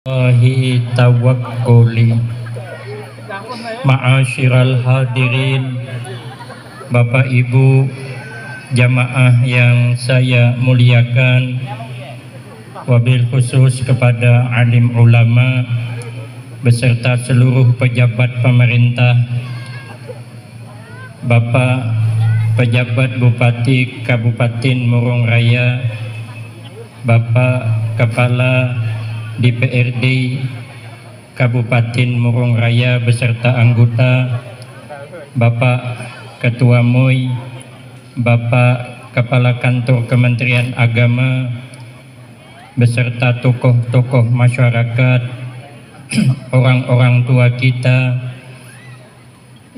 Allahi tawakkuli. Ma'asyiral hadirin, Bapak Ibu jamaah yang saya muliakan, wabil khusus kepada alim ulama beserta seluruh pejabat pemerintah, Bapak pejabat Bupati Kabupaten Murung Raya, Bapak Kepala DPRD Kabupaten Murung Raya beserta anggota, Bapak Ketua MUI, Bapak Kepala Kantor Kementerian Agama beserta tokoh-tokoh masyarakat, orang-orang tua kita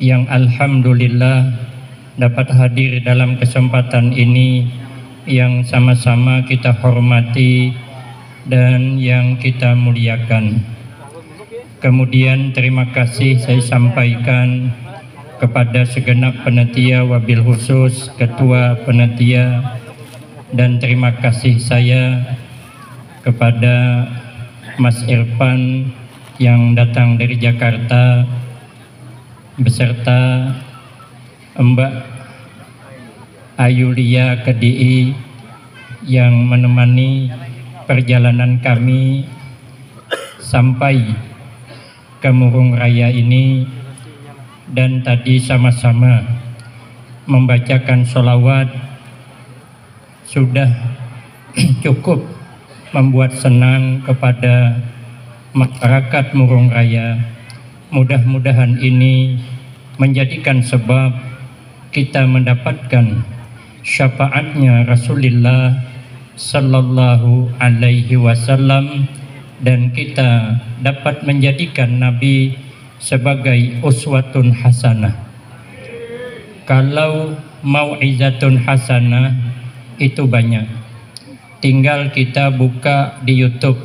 yang alhamdulillah dapat hadir dalam kesempatan ini yang sama-sama kita hormati dan yang kita muliakan. Kemudian terima kasih saya sampaikan kepada segenap panitia, wabil khusus Ketua Panitia, dan terima kasih saya kepada Mas Irfan yang datang dari Jakarta beserta Mbak Ayulia KDI yang menemani perjalanan kami sampai ke Murung Raya ini, dan tadi sama-sama membacakan sholawat sudah cukup membuat senang kepada masyarakat Murung Raya. Mudah-mudahan ini menjadikan sebab kita mendapatkan syafaatnya Rasulullah Sallallahu Alaihi Wasallam, dan kita dapat menjadikan Nabi sebagai uswatun hasanah. Kalau mau'izatun hasanah itu banyak, tinggal kita buka di YouTube,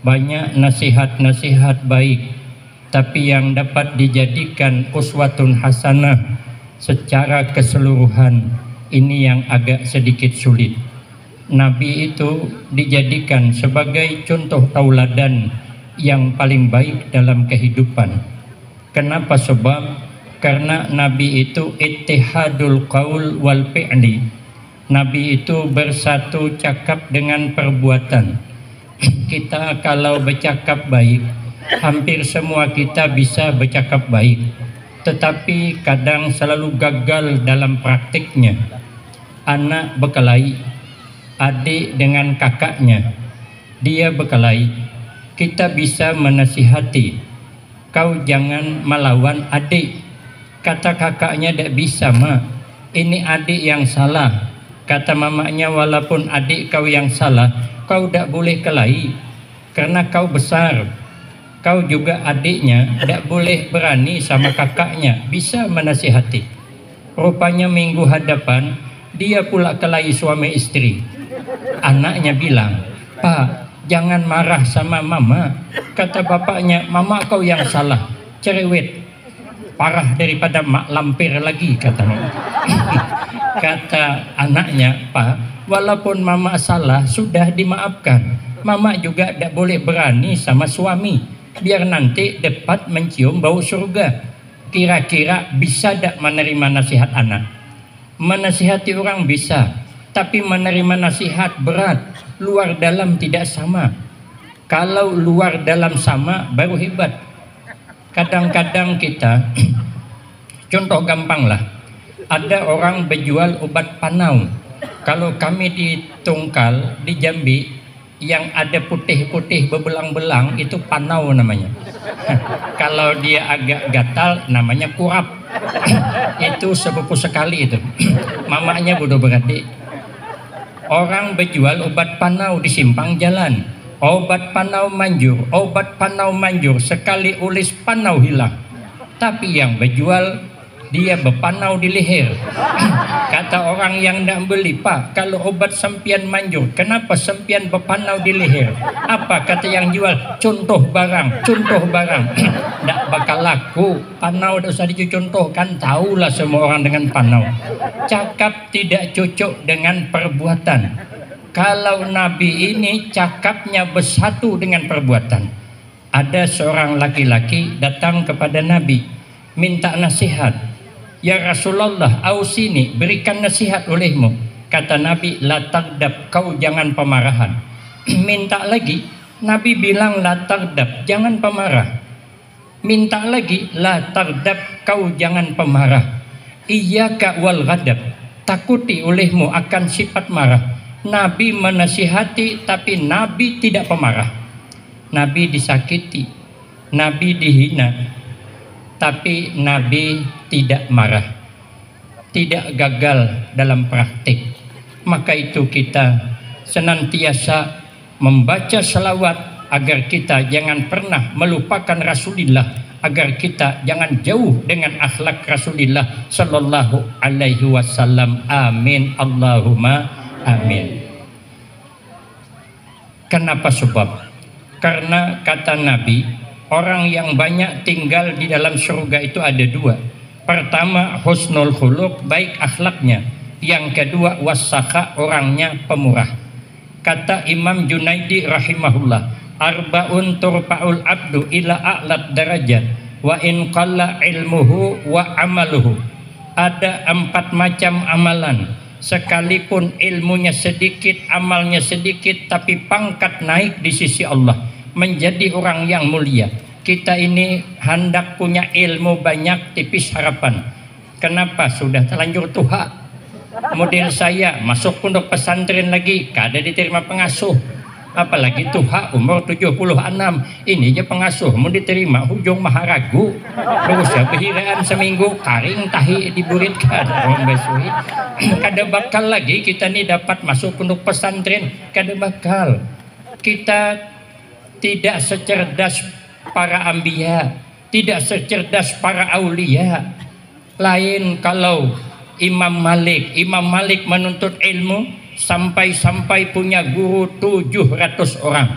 banyak nasihat-nasihat baik, tapi yang dapat dijadikan uswatun hasanah secara keseluruhan ini yang agak sedikit sulit. Nabi itu dijadikan sebagai contoh tauladan yang paling baik dalam kehidupan. Kenapa? Sebab karena Nabi itu ittihadul qaul wal fi'li. Nabi itu bersatu cakap dengan perbuatan. Kita kalau bercakap baik, hampir semua kita bisa bercakap baik, tetapi kadang selalu gagal dalam praktiknya. Anak berkelahi, adik dengan kakaknya, dia berkelahi, kita bisa menasihati, kau jangan melawan adik. Kata kakaknya, tidak bisa mak, ini adik yang salah. Kata mamanya, walaupun adik kau yang salah, kau tidak boleh kelahi karena kau besar. Kau juga adiknya, tidak boleh berani sama kakaknya, bisa menasihati. Rupanya minggu hadapan dia pula kelahi suami istri. Anaknya bilang, Pak, jangan marah sama mama. Kata bapaknya, mama kau yang salah, cerewet, parah daripada mak lampir lagi, kata mama. Kata anaknya, Pak, walaupun mama salah sudah dimaafkan, mama juga tidak boleh berani sama suami, biar nanti dapat mencium bau surga. Kira-kira bisa tidak menerima nasihat anak? Menasihati orang bisa, tapi menerima nasihat berat, luar dalam tidak sama. Kalau luar dalam sama baru hebat. Kadang-kadang kita contoh gampang lah, ada orang berjual obat panau. Kalau kami di Tungkal, di Jambi, yang ada putih-putih bebelang-belang itu panau namanya. Kalau dia agak gatal namanya kurap. Itu sepupu sekali itu. Mamanya bodoh beradik. Orang berjual obat panau di simpang jalan. Obat panau manjur, obat panau manjur, sekali ulis panau hilang. Tapi yang berjual dia berpanau di leher. Kata orang yang nak beli, Pak, kalau obat sempian manjur, kenapa sempian berpanau di leher? Apa? Kata yang jual, contoh barang, contoh barang. Tak bakal laku. Panau tak usah dicontohkan, tahulah semua orang dengan panau. Cakap tidak cocok dengan perbuatan. Kalau Nabi ini cakapnya bersatu dengan perbuatan. Ada seorang laki-laki datang kepada Nabi, minta nasihat. Ya Rasulullah, ausini, berikan nasihat olehmu. Kata Nabi, la tagdab, kau jangan pemarahan. Minta lagi, Nabi bilang la tagdab, jangan pemarah. Minta lagi, la tagdab, kau jangan pemarah. Iyyaka wal ghadab, takuti olehmu akan sifat marah. Nabi menasihati tapi Nabi tidak pemarah. Nabi disakiti, Nabi dihina, tapi Nabi tidak marah, tidak gagal dalam praktik. Maka itu kita senantiasa membaca selawat agar kita jangan pernah melupakan Rasulullah, agar kita jangan jauh dengan akhlak Rasulullah sallallahu alaihi wasallam. Amin, Allahumma amin. Kenapa sebab? Karena kata Nabi, orang yang banyak tinggal di dalam surga itu ada dua. Pertama, husnul khuluq, baik akhlaknya. Yang kedua, wasakha, orangnya pemurah. Kata Imam Junaidi rahimahullah, arba'un turfa'ul abdu ila a'lat darajat wa in qalla ilmuhu wa amaluhu. Ada 4 macam amalan, sekalipun ilmunya sedikit, amalnya sedikit, tapi pangkat naik di sisi Allah, menjadi orang yang mulia. Kita ini hendak punya ilmu banyak, tipis harapan. Kenapa? Sudah terlanjur tua. Model saya masuk pondok pesantren lagi, kada diterima pengasuh. Apalagi tua umur 76, ini aja pengasuh mau diterima hujung maharagu. Terus ya behiraan seminggu karing tahi diburitkan orang basui. Kada bakal lagi kita nih dapat masuk pondok pesantren, kada bakal. Kita tidak secerdas para ambiya, tidak secerdas para aulia. Lain kalau Imam Malik menuntut ilmu sampai punya guru 700 orang.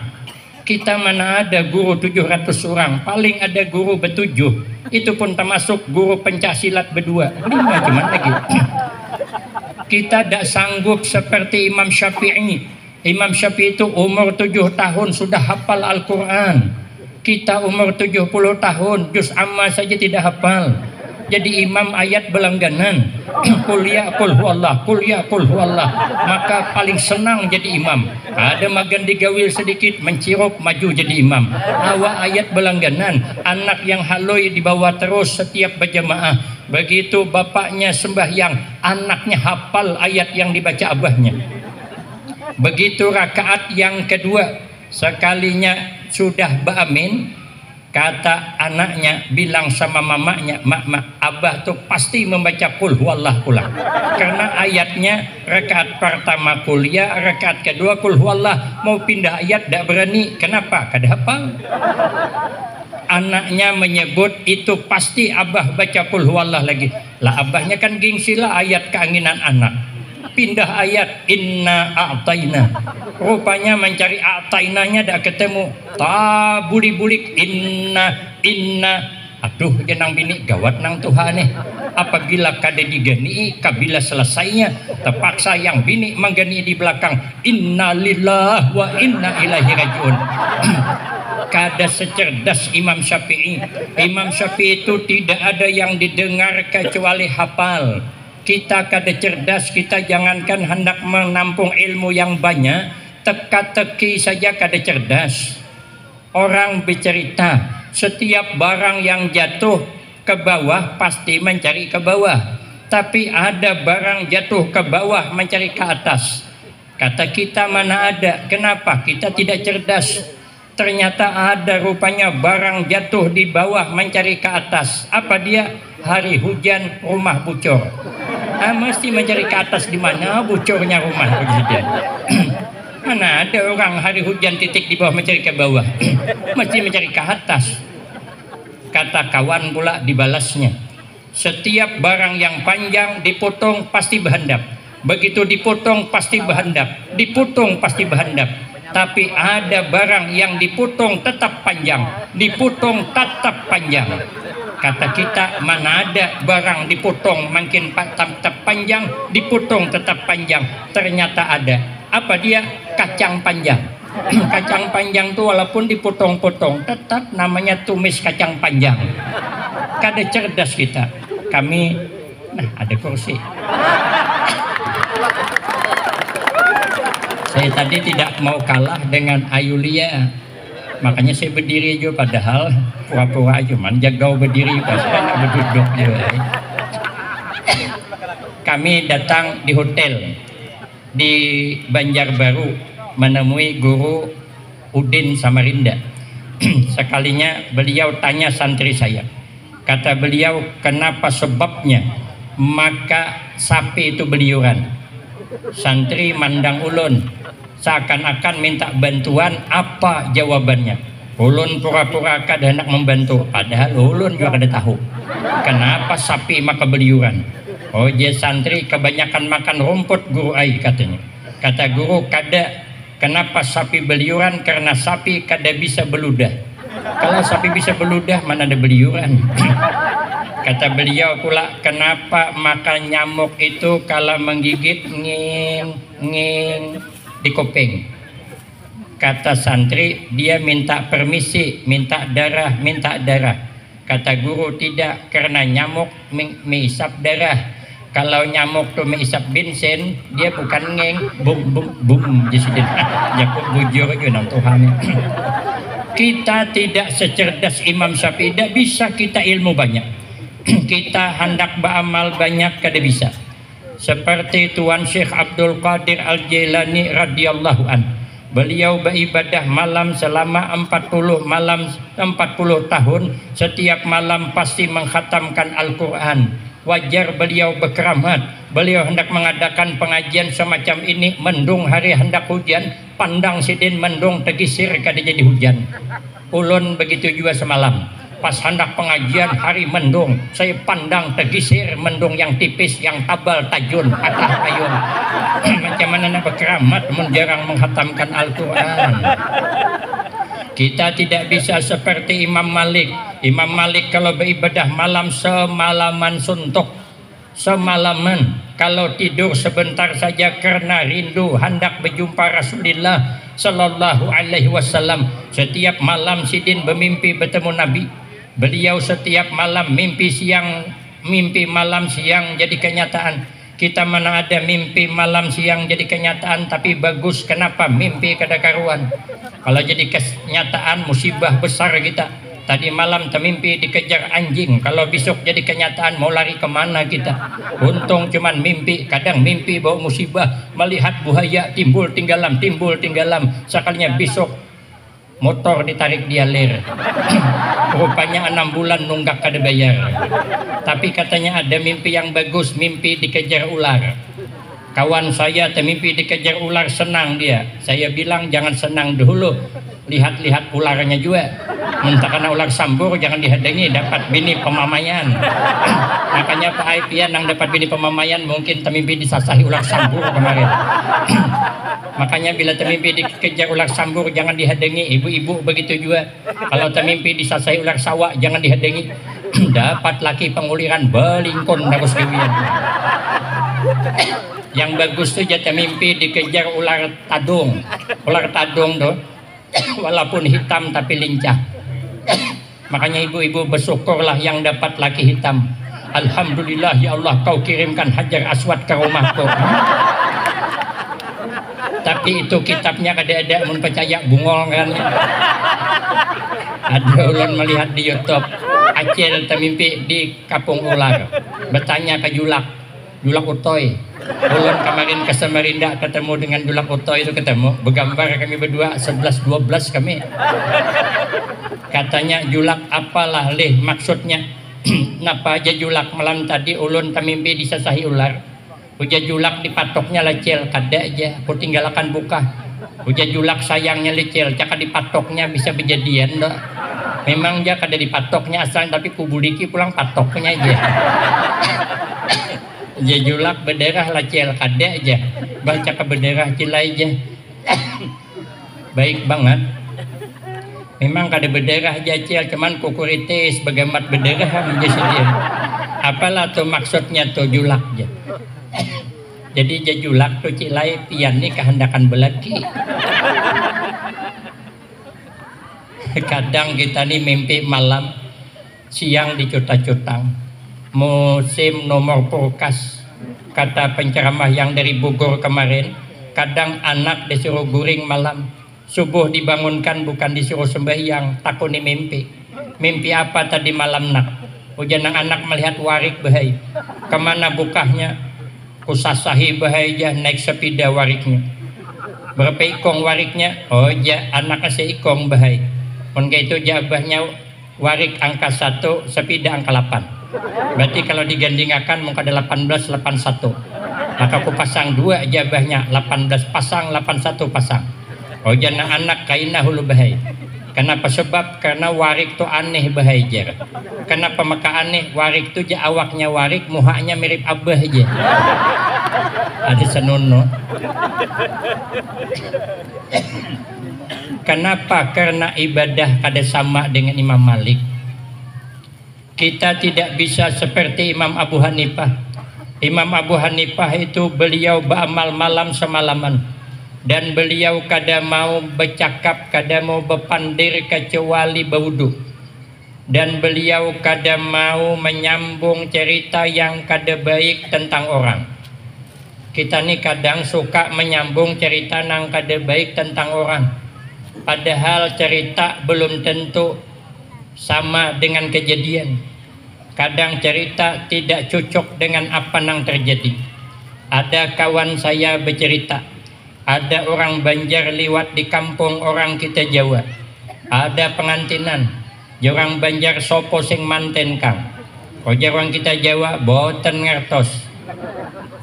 Kita mana ada guru 700 orang, paling ada guru bertujuh, itu pun termasuk guru pencak silat berdua, 5 cuman lagi. Kita tidak sanggup seperti Imam Syafi'i. Imam Syafi'i itu umur 7 tahun sudah hafal Al-Quran. Kita umur 70 tahun juz amma saja tidak hafal. Jadi imam ayat berlangganan. Kuliah kul huwallah, kuliah kul huwallah. Maka paling senang jadi imam. Ada magan digawil sedikit, mencirup maju jadi imam. Awak ayat berlangganan. Anak yang haloi dibawa terus setiap berjamaah. Begitu bapaknya sembahyang, anaknya hafal ayat yang dibaca abahnya. Begitu rakaat yang kedua, sekalinya sudah beramin, kata anaknya bilang sama mamanya, mak, abah tuh pasti membaca kul huwallah pula. Karena ayatnya rakaat pertama kuliah, rakaat kedua kul huwallah. Mau pindah ayat tidak berani. Kenapa? Kada hafal. Anaknya menyebut itu pasti abah baca kul huwallah lagi. Lah abahnya kan gengsilah ayat keinginan anak. Pindah ayat inna a'taina, rupanya mencari a'tainanya dah ketemu, bulik inna. Aduh jenang bini gawat nang Tuhan nih. Apabila kada digani, kabila selesainya terpaksa yang bini menggani di belakang, inna lillah wa inna ilaihi rajiun. Kada secerdas Imam Syafi'i. Imam Syafi'i itu tidak ada yang didengar kecuali hafal. Kita kada cerdas, kita jangankan hendak menampung ilmu yang banyak, teka-teki saja kada cerdas. Orang bercerita, setiap barang yang jatuh ke bawah pasti mencari ke bawah, tapi ada barang jatuh ke bawah mencari ke atas. Kata kita mana ada. Kenapa? Kita tidak cerdas. Ternyata ada rupanya barang jatuh di bawah mencari ke atas. Apa dia? Hari hujan rumah bocor. Mesti mencari ke atas, di mana bocornya rumah hujan. Mana ada orang hari hujan titik di bawah mencari ke bawah. Mesti mencari ke atas. Kata kawan pula dibalasnya, setiap barang yang panjang dipotong pasti berhandap. Begitu dipotong pasti berhandap, dipotong pasti berhandap. Tapi ada barang yang dipotong tetap panjang, dipotong tetap panjang. Kata kita mana ada barang dipotong makin tetap panjang, dipotong tetap panjang. Ternyata ada. Apa dia? Kacang panjang. Kacang panjang tuh walaupun dipotong-potong tetap namanya tumis kacang panjang. Kada cerdas kita. Kami, nah ada kursi. Saya tadi tidak mau kalah dengan Ayulia, makanya saya berdiri juga, padahal pura-pura aja man jagau berdiri pas nak berduduk juga. Kami datang di hotel di Banjarbaru menemui guru Udin Samarinda. Sekalinya beliau tanya santri saya, kata beliau, kenapa sebabnya maka sapi itu beliuran? Santri mandang ulun seakan-akan minta bantuan. Apa jawabannya? Ulun pura-pura kada hendak membantu, padahal ulun juga kada tahu kenapa sapi maka beliuran. Oh, dia santri kebanyakan makan rumput guru ai katanya. Kata guru, kada. Kenapa sapi beliuran? Karena sapi kada bisa beludah. Kalau sapi bisa beludah mana ada beliuran. Kata beliau pula, kenapa makan nyamuk itu kalau menggigit nging di kuping? Kata santri, dia minta permisi, minta darah. Kata guru, tidak, karena nyamuk mengisap darah. Kalau nyamuk tuh mengisap bensin, dia bukan ngeng, bum jadi jakuk bujur aja nang Tuhan. Kita tidak secerdas Imam Syafi'i, tidak bisa kita ilmu banyak. Kita hendak beramal banyak kada bisa. Seperti Tuan Syekh Abdul Qadir Al-Jailani radhiyallahu an. Beliau beribadah malam selama 40 malam, 40 tahun. Setiap malam pasti mengkhatamkan Al-Quran. Wajar beliau berkeramat. Beliau hendak mengadakan pengajian semacam ini, mendung hari hendak hujan, pandang sidin mendung tegisir kada jadi hujan. Ulun begitu juga semalam. Pas hendak pengajian hari mendung, saya pandang tegisir mendung yang tipis, yang tabal tajun atah ayun. Macam mana nak berkeramat jarang menghatamkan Al-Quran. Kita tidak bisa seperti Imam Malik. Imam Malik kalau beribadah malam semalaman suntuk, semalaman. Kalau tidur sebentar saja karena rindu hendak berjumpa Rasulullah Sallallahu Alaihi Wasallam. Setiap malam sidin bermimpi bertemu Nabi. Beliau setiap malam mimpi siang, mimpi malam siang jadi kenyataan. Kita mana ada mimpi malam siang jadi kenyataan tapi bagus, kenapa mimpi kada karuan? Kalau jadi kenyataan musibah besar kita. Tadi malam termimpi dikejar anjing, kalau besok jadi kenyataan mau lari kemana kita? Untung cuman mimpi, kadang mimpi bawa musibah, melihat buaya timbul tinggalam, sekalinya besok motor ditarik dia ler. Rupanya 6 bulan nunggak kada bayar. Tapi katanya ada mimpi yang bagus, mimpi dikejar ular. Kawan saya termimpi dikejar ular, senang dia. Saya bilang jangan senang dulu, lihat-lihat ularnya juga. Mentah karena ular sambur jangan dihadangi, dapat bini pemamaian. Makanya Pak Aipian yang dapat bini pemamaian mungkin termimpi disasahi ular sambur kemarin. Makanya bila termimpi dikejar ular sambur jangan dihadangi. Ibu-ibu begitu juga. Kalau termimpi disasahi ular sawak jangan dihadangi. Dapat laki penguliran belingkon harus kewian. Yang bagus tuh jatah mimpi dikejar ular tadung. Ular tadung tuh walaupun hitam tapi lincah. Makanya ibu-ibu bersyukurlah yang dapat laki hitam. Alhamdulillah ya Allah, kau kirimkan Hajar Aswad ke rumahku. Tapi itu kitabnya kada-ada, mun percaya bungol kan. Ada ulun melihat di YouTube Acil termimpi di kapung ular, bertanya ke Julak Utoy. Ulun kemarin ke Samarinda ketemu dengan Julak Utoy itu, ketemu bergambar kami berdua 11-12 kami. Katanya Julak, apalah leh maksudnya? Napa aja Julak malam tadi ulun termimpi disasahi ular. Uja Julak dipatoknya lecil, kada aja aku tinggalkan buka. Uja Julak sayangnya lecil, cakap dipatoknya bisa kejadian dah. Memang dia kada dipatoknya asal, tapi kubuliki pulang patoknya aja. Uja Julak berdarah lecil, kada aja baca ke berdarah cilai aja. Baik banget. Memang kada berdarah aja cil, cuman kukuritis bagamat berdarah menjadi dia. Apalah tuh maksudnya tuh Julak aja. Jadi jajulak tuh cilai pian ni kehendakan belaki. Kadang kita nih mimpi malam, siang di Cutang-Cutang, musim nomor purkas, kata penceramah yang dari Bogor kemarin. Kadang anak disuruh guring malam, subuh dibangunkan bukan disuruh sembahyang, takuni mimpi. Mimpi apa tadi malam nak? Ujian anak melihat warik bahaya. Kemana bukahnya? Kusasahi bahaya naik sepeda wariknya. Berapa ikong wariknya? Oh ja anaknya seikong bahaya. Mungkin itu jabahnya warik angka 1, sepeda angka 8. Berarti kalau digandingkan muka ada 18, 81. Maka aku pasang 2 jabahnya 18 pasang, 81 pasang. Oh jangan anak kaina hulu bahaya. Kenapa? Sebab karena warik tu aneh bahaya. Kenapa maka aneh? Warik tu je awaknya warik, muhanya mirip abah aja. Ada senono. Kenapa? Karena ibadah kada sama dengan Imam Malik. Kita tidak bisa seperti Imam Abu Hanifah. Imam Abu Hanifah itu beliau beramal malam semalaman. Dan beliau kada mau bercakap, kada mau berpandir kecuali berwudu. Dan beliau kada mau menyambung cerita yang kada baik tentang orang. Kita ni kadang suka menyambung cerita yang kada baik tentang orang. Padahal cerita belum tentu sama dengan kejadian. Kadang cerita tidak cocok dengan apa yang terjadi. Ada kawan saya bercerita, ada orang Banjar liwat di kampung orang kita Jawa. Ada pengantinan, orang Banjar sopo sing manten kang. Oh orang kita Jawa boten ngertos.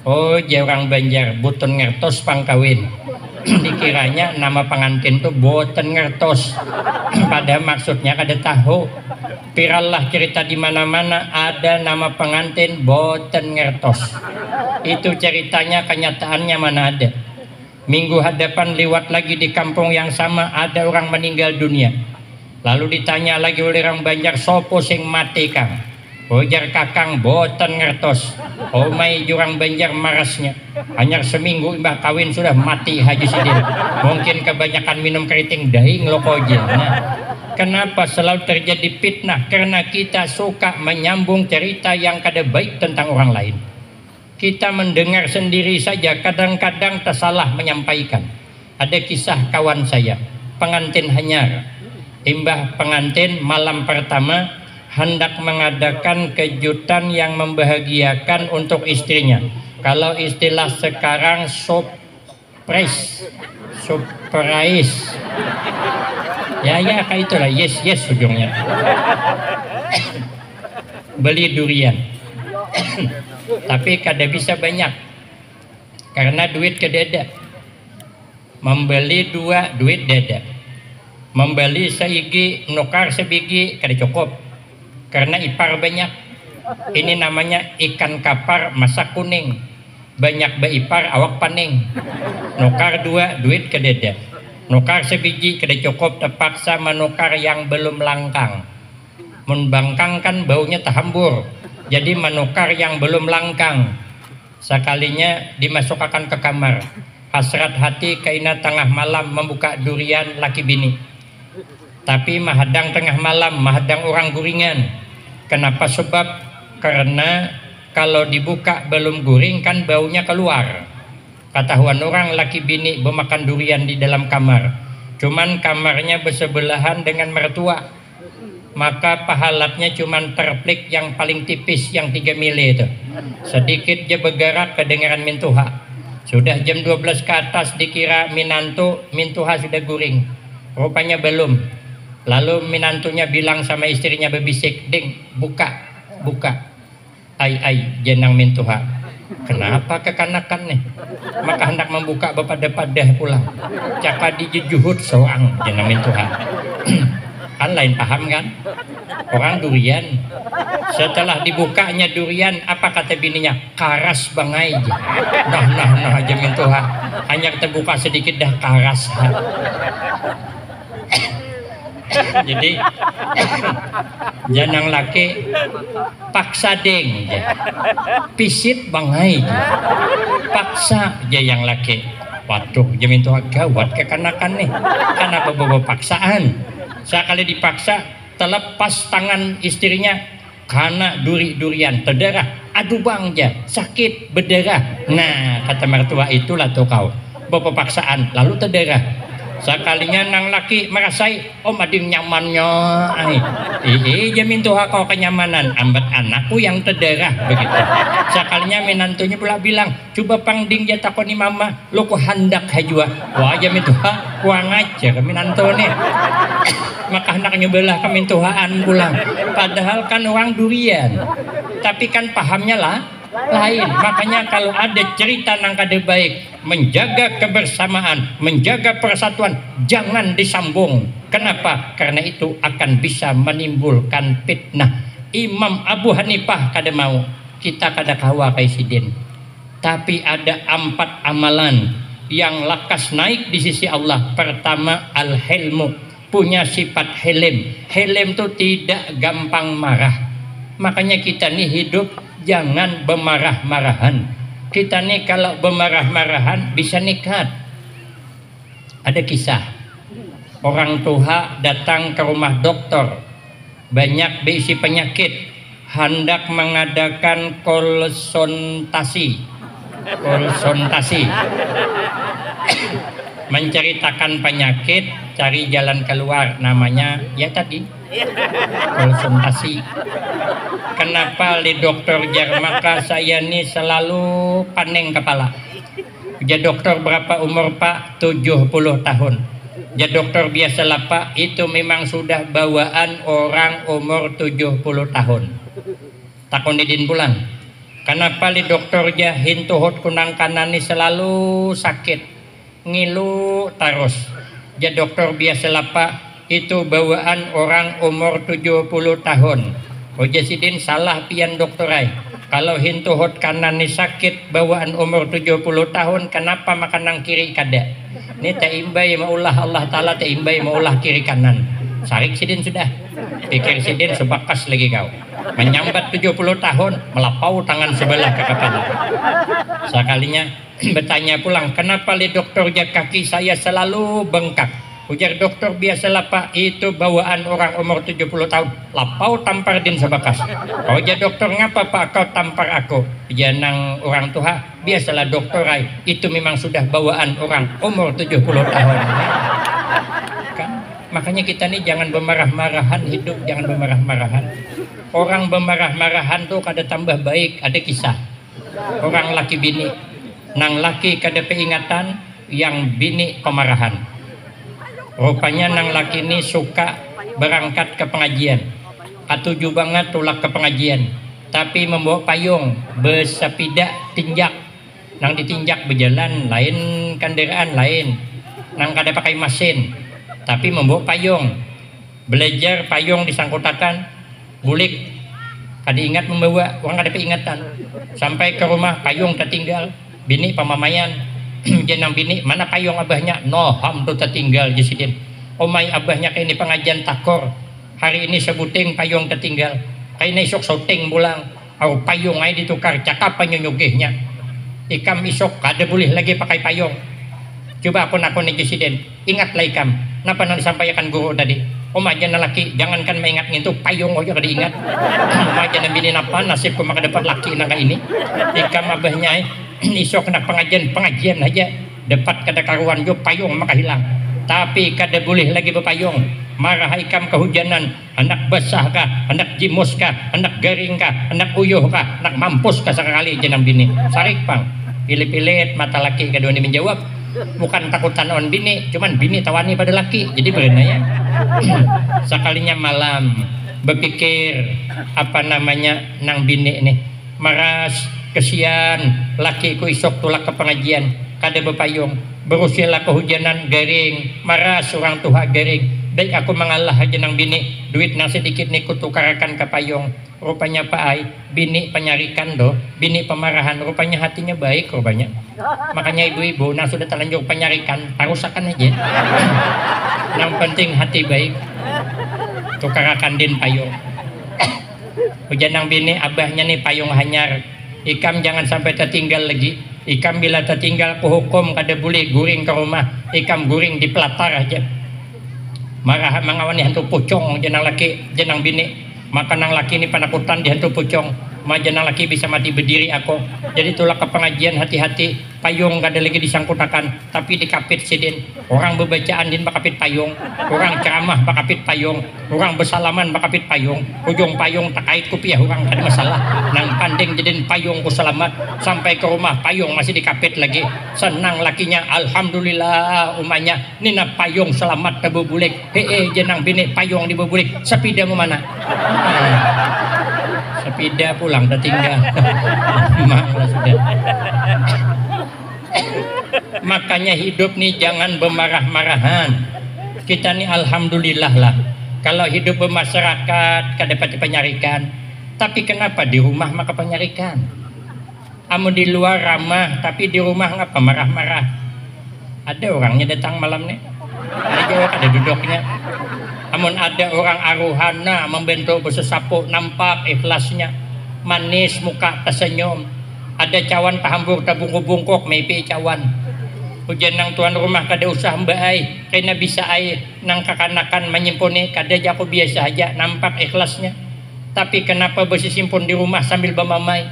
Oh orang Banjar boten ngertos pangkawin. Dikiranya nama pengantin tuh boten ngertos. Padahal maksudnya kada tahu. Viral lah cerita di mana-mana ada nama pengantin boten ngertos. Itu ceritanya, kenyataannya mana ada. Minggu hadapan lewat lagi di kampung yang sama ada orang meninggal dunia. Lalu ditanya lagi oleh orang Banjar, sopo sing mati kang? Ujar kakang boten ngertos. Oh mai jurang Banjar marasnya. Hanya seminggu mbah kawin sudah mati haji sidin. Mungkin kebanyakan minum keriting dahing lokoja. Nah, kenapa selalu terjadi fitnah? Karena kita suka menyambung cerita yang kada baik tentang orang lain. Kita mendengar sendiri saja, kadang-kadang tersalah menyampaikan. Ada kisah kawan saya, pengantin Hanyar. Imbah pengantin malam pertama hendak mengadakan kejutan yang membahagiakan untuk istrinya. Kalau istilah sekarang surprise. Ya kayak itulah, yes ujungnya. Beli durian. Tapi kada bisa banyak karena duit kada ada. Membeli 2 duit dada. Membeli seigi nukar sebigi kada cukup karena ipar banyak. Ini namanya ikan kapar masak kuning. Banyak beipar awak paning. Nukar 2 duit kada ada. Nukar sebiji kada cukup, terpaksa menukar yang belum langkang. Membangkang kan baunya tahambur. Jadi menukar yang belum langkang. Sekalinya dimasukkan ke kamar. Hasrat hati kaina tengah malam membuka durian laki bini. Tapi mahadang tengah malam, mahadang orang guringan. Kenapa? Sebab karena kalau dibuka belum guring kan baunya keluar. Ketahuan orang laki bini bermakan durian di dalam kamar. Cuman kamarnya bersebelahan dengan mertua. Maka pahalatnya cuman terplik yang paling tipis yang 3 mili itu. Sedikit dia bergerak kedengaran mintuha. Sudah jam 12 ke atas dikira mintuha sudah guring. Rupanya belum. Lalu minantunya bilang sama istrinya berbisik, "Ding, buka. Ai jenang mintuha." Kenapa kekanakan nih? Maka hendak membuka bepada-padah pulang. Caka dijuhut soang jenang mintuha. Kan lain paham kan? Orang durian. Setelah dibukanya durian, apa kata bininya? Karas bangai. Nah aja mintuha. Hanya terbuka sedikit dah karas. Jadi janang laki paksa deng. Pisit bangai. Paksa aja yang laki. Waduh, jamin tuh gawat kekanakan nih. Kenapa bawa paksaan? sekali dipaksa terlepas tangan istrinya karena durian terdarah. Aduh bang ja, sakit berdarah. Nah kata mertua, itulah tuh kau bapak paksaan lalu terdarah. Sekalinya nang laki merasai om ading nyamannya jamin tuh kau kenyamanan ambat anakku yang terdarah begitu. Sekalinya menantunya pula bilang coba pang ding ja takoni mama lo ku handak hajua. Wah jamin tuh kuang aja menantu nih maka anaknya belah kemintuhaan pulang, padahal kan orang durian tapi kan pahamnya lah lain. Makanya kalau ada cerita nang kade baik, menjaga kebersamaan, menjaga persatuan, jangan disambung. Kenapa? Karena itu akan bisa menimbulkan fitnah. Imam Abu Hanifah kade mau kita kada kawa presiden, tapi ada 4 amalan yang lakas naik di sisi Allah. Pertama, al-hilmu, punya sifat helm. Helm itu tidak gampang marah. Makanya kita nih hidup jangan bemarah-marahan. Kita nih kalau bemarah-marahan bisa nekat. Ada kisah orang tua datang ke rumah dokter, banyak berisi penyakit, hendak mengadakan konsultasi menceritakan penyakit, cari jalan keluar, namanya ya tadi konsultasi. Kenapa li dokter jar, maka saya nih selalu paning kepala. Ya dokter berapa umur pak? 70 tahun. Ya dokter biasa lah pak, itu memang sudah bawaan orang umur 70 tahun. Takon didin pulang. Kenapa li dokter ja hintuhut kunang kanan nih selalu sakit, ngilu terus. Ya dokter biasa lah pak, itu bawaan orang umur 70 tahun. Oja sidin salah pian dokterai. Kalau hintuhut kanan nih sakit bawaan umur 70 tahun, kenapa makan nang kiri kada? Ini taimbai maulah Allah Ta'ala, taimbai maulah kiri kanan. Sarik sidin sudah. Pikir sidin sebakas lagi kau. Menyambat 70 tahun, melapau tangan sebelah ke kepala. Sekalinya bertanya pulang, kenapa li dokter ja kaki saya selalu bengkak? Ujar dokter biasalah pak, itu bawaan orang umur 70 tahun, lapau tampar din sebakas. Oh ja dokter ngapa pak kau tampar aku? Janang orang tua, biasalah dokter ay, itu memang sudah bawaan orang umur 70 tahun. Kan? Makanya kita nih jangan bemarah-marahan, hidup jangan bemarah-marahan. Orang bemarah-marahan tuh kada tambah baik. Ada kisah orang laki bini, nang laki kada peingatan, yang bini pemarahan. Rupanya nang laki ini suka berangkat ke pengajian, katuju banget tulak ke pengajian, tapi membawa payung, bersepeda tinjak. Nang ditinjak berjalan lain, kendaraan lain, nang kada pakai mesin, tapi membawa payung. Belajar payung disangkutakan, bulik, kada ingat membawa, orang kada peingatan. Sampai ke rumah payung tertinggal, bini pamamayan. Jenang bini, mana payung abahnya? Noham tuh tertinggal jisidin. Omai abahnya kayak ini pengajian takor, hari ini sebuting payung tertinggal, kayak ini isok syuting bulang, au payung ay ditukar, cakap penyunyugihnya. Ikam isok kada boleh lagi pakai payung. Coba aku nih jisidin, ingatlah ikam, napa nang disampaikan guru tadi? Omai jangan laki, jangankan maingat itu payung aja kada ingat. Omai jangan bini napa nasibku maka dapat laki nang ini. Ikam abahnya isok kena pengajian aja dapat kada karuan jo payung maka hilang, tapi kada boleh lagi berpayung. Marah ikam kehujanan, anak basah kah, anak jimus kah, anak garing kah, anak uyuh kah, anak mampus kah sekali jenam bini. Sarik pang pilih-pilih mata laki kedua ini menjawab, bukan takutan on bini, cuman bini tawani pada laki, jadi berenang ya. Sekalinya malam berpikir apa namanya nang bini nih maras, kesian lakiku isok tulak ke pengajian kada berpayung, berusialah kehujanan garing, marah seorang tua garing. Baik aku mengalah aja nang bini, duit nang sedikit nih kutukarakan ke payung. Rupanya Pak Ai, bini penyarikan doh, bini pemarahan, rupanya hatinya baik rupanya. Makanya ibu-ibu nang sudah terlanjur penyarikan, tarusakan aja. Yang penting hati baik, tukarakan din payung. Hujan nang bini abahnya nih payung hanyar, ikam jangan sampai tertinggal lagi. Ikam bila tertinggal ku hukum kada boleh guring ke rumah, ikam guring di pelatar aja. marah mangawani hantu pucong jenang laki jenang bini, maka nang laki ini panakutan di hantu pucong, jenang laki bisa mati berdiri aku. Jadi itulah ke pengajian hati-hati, payung gak ada lagi disangkutakan tapi dikapit sidin. Orang berbacaan din bakapit payung, orang ceramah bakapit payung, orang bersalaman bakapit payung, ujung payung tak kait kupiah orang ada masalah. Nang panding jadiin payung ku selamat sampai ke rumah payung masih dikapit lagi. Senang lakinya alhamdulillah umanya nina payung selamat tebubulik. Jenang bini payung dibubulik. Sepida mu mana? Sepeda pulang udah tinggal. Malah sudah. Makanya hidup nih jangan bermarah-marahan. Kita nih alhamdulillah lah. Kalau hidup bermasyarakat dapat penyarikan. Tapi kenapa di rumah maka penyarikan? Amun di luar ramah tapi di rumah ngapa marah-marah? Ada orangnya datang malam nih. Ada duduknya. Amun ada orang aruhana membentuk bersesapu nampak ikhlasnya, manis muka tersenyum. Ada cawan tahambur tabungku-bungkuk mepi cawan. Hujan nang tuan rumah kada usah mbak ai, kena bisa ai nang kakanakan menyimpuni kada jago biasa aja nampak ikhlasnya. Tapi kenapa bersisimpun di rumah sambil bermamai,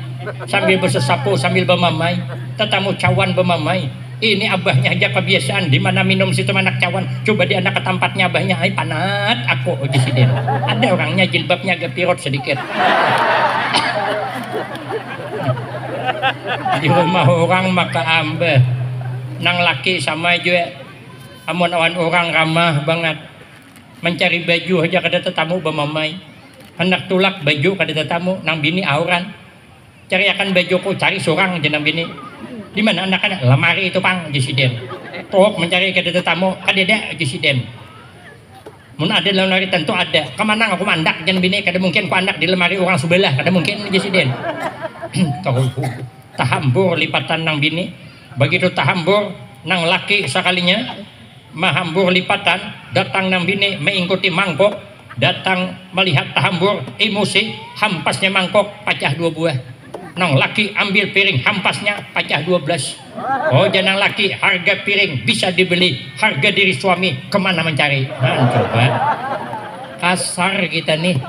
sambil bersesapu sambil bermamai, tetamu cawan bermamai. Ini abahnya aja kebiasaan di mana minum situ anak cawan, coba di anak ke tempatnya abahnya, hai panat aku di sini. Ada orangnya jilbabnya agak pirot sedikit. Di rumah orang maka ambeh nang laki sama juga amun awan orang ramah banget, mencari baju aja kada tetamu bermamai, hendak tulak baju kada tetamu nang bini auran, cari akan bajuku cari sorang jenang bini. Di mana anak-anak lemari itu pang jesiden tok mencari kada tetamu kada ada jesiden. Mun ada lemari tentu ada, kemana aku mandak jen bini kada mungkin ku andak di lemari orang sebelah kada mungkin jesiden. Tahambur lipatan nang bini, begitu tahambur nang laki sekalinya mahambur lipatan datang nang bini mengikuti mangkok, datang melihat tahambur emosi hampasnya mangkok pecah 2 buah. Nang laki ambil piring hampasnya pecah 12. Oh jangan laki harga piring bisa dibeli, harga diri suami kemana mencari? Coba kasar kita nih.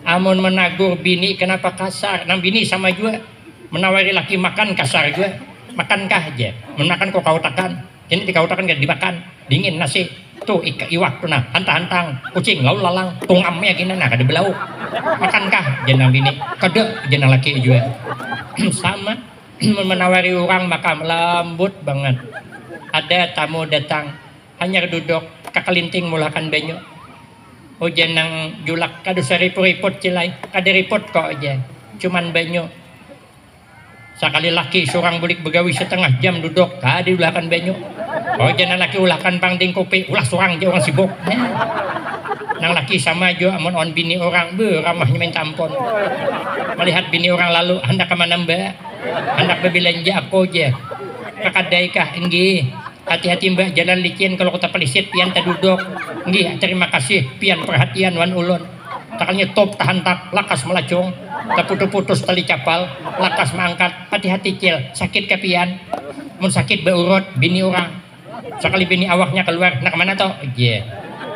Amun menagur bini kenapa kasar? Nang bini sama juga menawari laki makan kasar juga. Makankah aja? Menakan kok kau takan. Ini di kau takan gak dimakan. Dingin nasi. Tuh iwak tuh nah hantang-hantang kucing lalu lalang tungamnya gini nah kada belau. Makankah jenang bini? Kada jenang laki juga. Sama menawari orang maka lembut banget. Ada tamu datang hanya duduk kakalinting mulakan banyu. Oh jenang julak kada seriput-riput cilai, kada riput kok aja. Cuman banyu. Sekali laki seorang bulik begawi setengah jam duduk kada ulahkan banyu. Oh jangan laki ulahkan pangting kopi, ulah seorang aja orang sibuk. Nang laki sama aja amun on bini orang ramahnya minta ampun. Melihat bini orang lalu hendak kemana mbak? Hendak berbelanja aku aja. Kakadai kah? Enggih. Hati-hati mbak jalan licin kalau kota pelisit pian tak duduk. Enggih terima kasih pian perhatian wan ulun. Takalnya top tahan tak lakas melacung. Tak putus-putus tali capal lakas mengangkat. Hati-hati cil sakit kepian. Mun sakit beurut bini orang. Sekali bini awaknya keluar nak mana toh? Iya.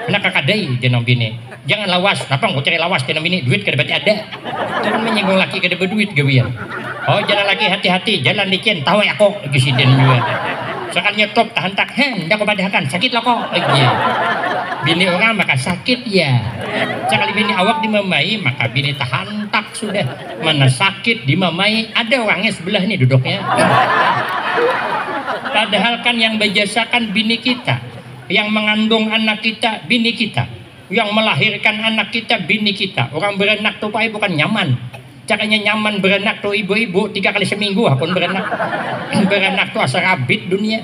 Nak kakadai jenong bini. Jangan lawas. Kenapa aku cari lawas jenong bini? Duit kada berarti ada. Jangan menyinggung laki kada berduit gawian. Oh jalan lagi hati-hati jalan licin tahu aku gisiden juga. Sekalinya top tahan tak hendak aku padahkan sakit lo kok. Iya. Bini orang maka sakit ya. Sekali bini awak dimamai maka bini tahan tak sudah. Mana sakit dimamai ada orangnya sebelah nih duduknya. Padahal kan yang berjasakan bini kita, yang mengandung anak kita bini kita, yang melahirkan anak kita bini kita. Orang beranak tuh pak bukan nyaman. Caranya nyaman beranak tuh ibu-ibu 3 kali seminggu akun beranak. Beranak tuh asa rabit dunia.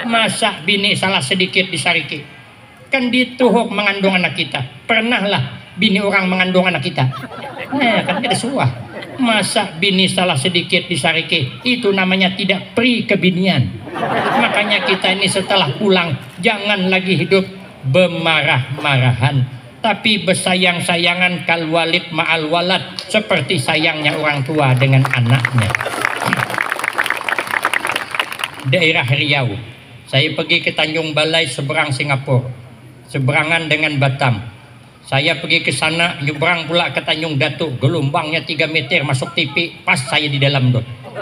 Masa bini salah sedikit disariki. Kan dituhuk mengandung anak kita. Pernahlah bini orang mengandung anak kita. Nah kan kita suah. Masa bini salah sedikit disariki, itu namanya tidak pri kebinian. Makanya kita ini setelah pulang jangan lagi hidup bermarah-marahan, tapi bersayang-sayangan kal walid ma'al walad, seperti sayangnya orang tua dengan anaknya. Daerah Riau, saya pergi ke Tanjung Balai seberang Singapura. seberangan dengan Batam. Saya pergi ke sana, nyebrang pula ke Tanjung Datuk, gelombangnya 3 meter masuk TV, pas saya di dalam tuh.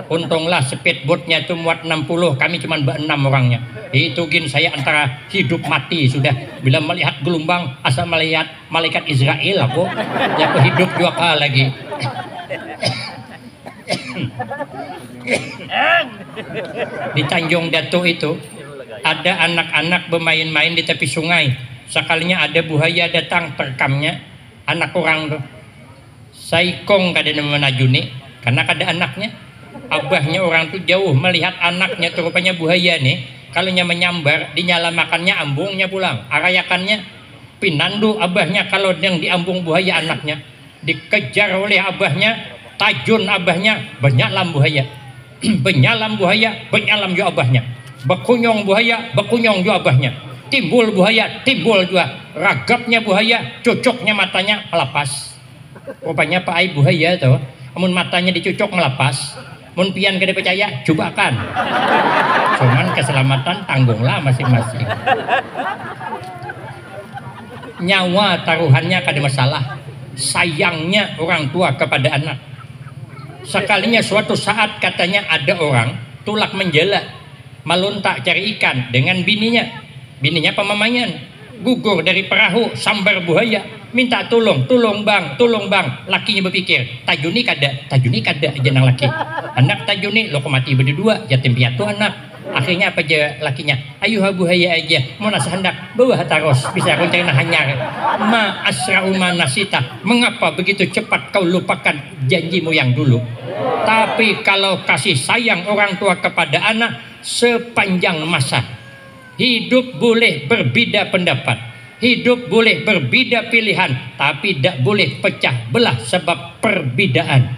Untunglah speedboatnya itu muat 60, kami cuma 6 orangnya. Itu gin saya antara hidup mati sudah. Bila melihat gelombang, asal melihat malaikat Israel aku hidup 2 kali lagi. Di Tanjung Datuk itu ada anak-anak bermain-main di tepi sungai. Sekalinya ada buaya datang terkamnya anak orang tuh. Saikong kada menajuni karena kada anaknya. Abahnya orang tuh jauh melihat anaknya tuh rupanya buaya nih. Kalau menyambar dinyala makannya ambungnya pulang. Arayakannya pinandu abahnya kalau yang diambung buaya anaknya. Dikejar oleh abahnya, tajun abahnya, benyalam buaya. Benyalam buaya, benyalam juga abahnya. Bekunyong buaya, bekunyong juga abahnya. Timbul buaya, timbul juga. Ragapnya buaya, cucuknya matanya melepas. Rupanya Pak Ai buaya tuh, amun matanya dicucuk melepas. Mun pian kada percaya, cobakan. Cuman keselamatan tanggunglah masing-masing. Nyawa taruhannya kada masalah. Sayangnya orang tua kepada anak. Sekalinya suatu saat katanya ada orang tulak menjela, meluntak cari ikan dengan bininya. Bininya pemamayan, gugur dari perahu sambar buaya, minta tolong bang. Lakinya berpikir, tajuni kada aja nang laki. Anak tajuni lo mati berdua, yatim piatu anak. Akhirnya apa aja lakinya, ayo buaya aja, mau nasa hendak bawah taros bisa kuncai hanyar. Ma asra'u manasita, mengapa begitu cepat kau lupakan janjimu yang dulu? Tapi kalau kasih sayang orang tua kepada anak sepanjang masa, hidup boleh berbeda pendapat, hidup boleh berbeda pilihan, tapi tidak boleh pecah belah sebab perbedaan.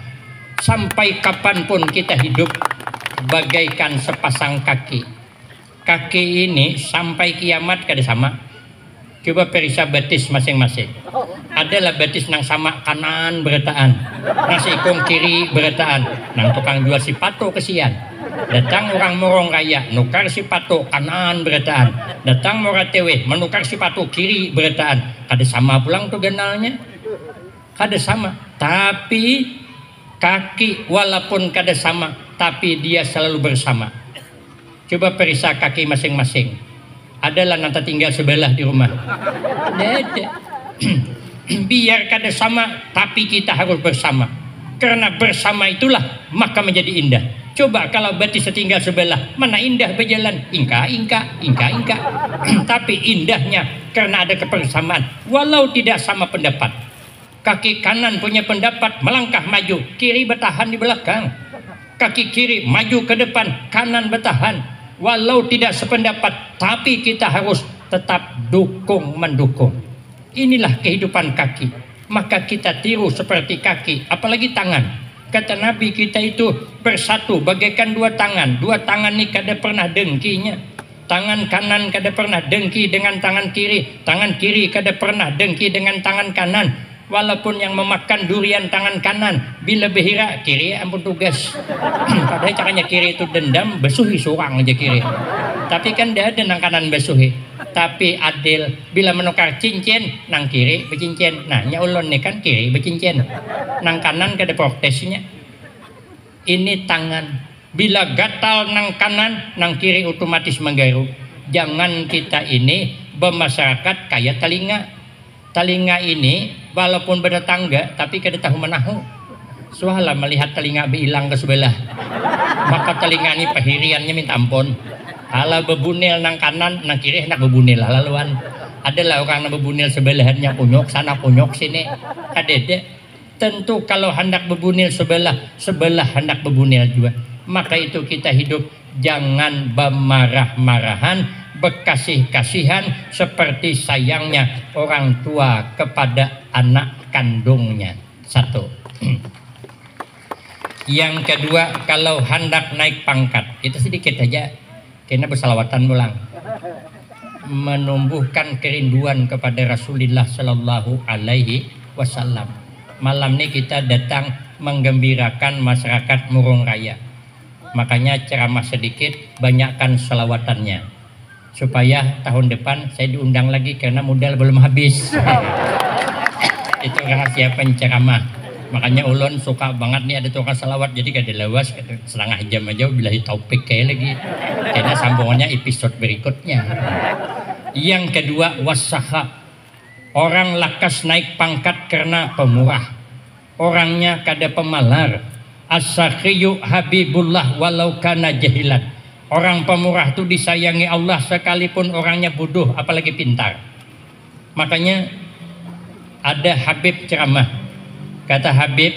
Sampai kapanpun kita hidup bagaikan sepasang kaki. Kaki ini sampai kiamat kada sama. Coba periksa batis masing-masing. Adalah batis nang sama kanan beretaan, nang sikong kiri beretaan, nang tukang jual sipato kesian. Datang orang morong raya, nukar sipato kanan beretaan. Datang moratewe, menukar sipato kiri beretaan. Kada sama pulang tuh ganalnya. Kada sama. Tapi kaki walaupun kada sama, tapi dia selalu bersama. Coba periksa kaki masing-masing. Adalah nanti tinggal sebelah di rumah. Ada. Biar kada sama, tapi kita harus bersama. Karena bersama itulah maka menjadi indah. Coba kalau batis setinggal sebelah, mana indah berjalan, ingka. Tapi indahnya karena ada kebersamaan, walau tidak sama pendapat. Kaki kanan punya pendapat melangkah maju, kiri bertahan di belakang. Kaki kiri maju ke depan, kanan bertahan. Walau tidak sependapat, tapi kita harus tetap mendukung. Inilah kehidupan kaki. Maka kita tiru seperti kaki, apalagi tangan. Kata Nabi kita itu bersatu bagaikan 2 tangan. 2 tangan ini kada pernah dengkinya. Tangan kanan kada pernah dengki dengan tangan kiri. Tangan kiri kada pernah dengki dengan tangan kanan. Walaupun yang memakan durian tangan kanan, bila behira kiri ampun tugas. Padahal caranya kiri itu dendam, besuhi surang aja kiri. Tapi kan dia ada nang kanan besuhi. Tapi adil, bila menukar cincin nang kiri bercincin. Nah nya ulun nih kan kiri bercincin, nang kanan kada protesnya. Ini tangan, bila gatal nang kanan nang kiri otomatis menggaru. Jangan kita ini bermasyarakat kayak telinga. Telinga ini walaupun bertetangga tapi kada tahu menahu. Sualah melihat telinga hilang ke sebelah, maka telinga ini pahiriannya minta ampun. Kalau bebunil nang kanan nang kiri hendak bebunil laluan. Adalah orang nang bebunil sebelahnya kunyuk sana kunyuk sini. Kadede. Tentu kalau hendak bebunil sebelah hendak bebunil juga. Maka itu kita hidup jangan bermarah-marahan, berkasih-kasihan seperti sayangnya orang tua kepada anak kandungnya. Satu. Yang kedua, kalau hendak naik pangkat, itu sedikit aja, kena bersalawatan pulang, menumbuhkan kerinduan kepada Rasulullah Sallallahu Alaihi Wasallam. Malam ini kita datang menggembirakan masyarakat Murung Raya. Makanya ceramah sedikit, banyakkan selawatannya. supaya tahun depan saya diundang lagi karena modal belum habis. Itu rahasia penceramah. Makanya ulun suka banget nih ada tukang salawat, jadi kada lawas setengah jam aja billahi taufik kayak lagi. Karena sambungannya episode berikutnya. Yang kedua wasaha. Orang lakas naik pangkat karena pemurah. Orangnya kada pemalar. As-sakhiyu habibullah walau kana jahilan. Orang pemurah itu disayangi Allah sekalipun orangnya bodoh apalagi pintar. Makanya ada Habib ceramah. Kata Habib,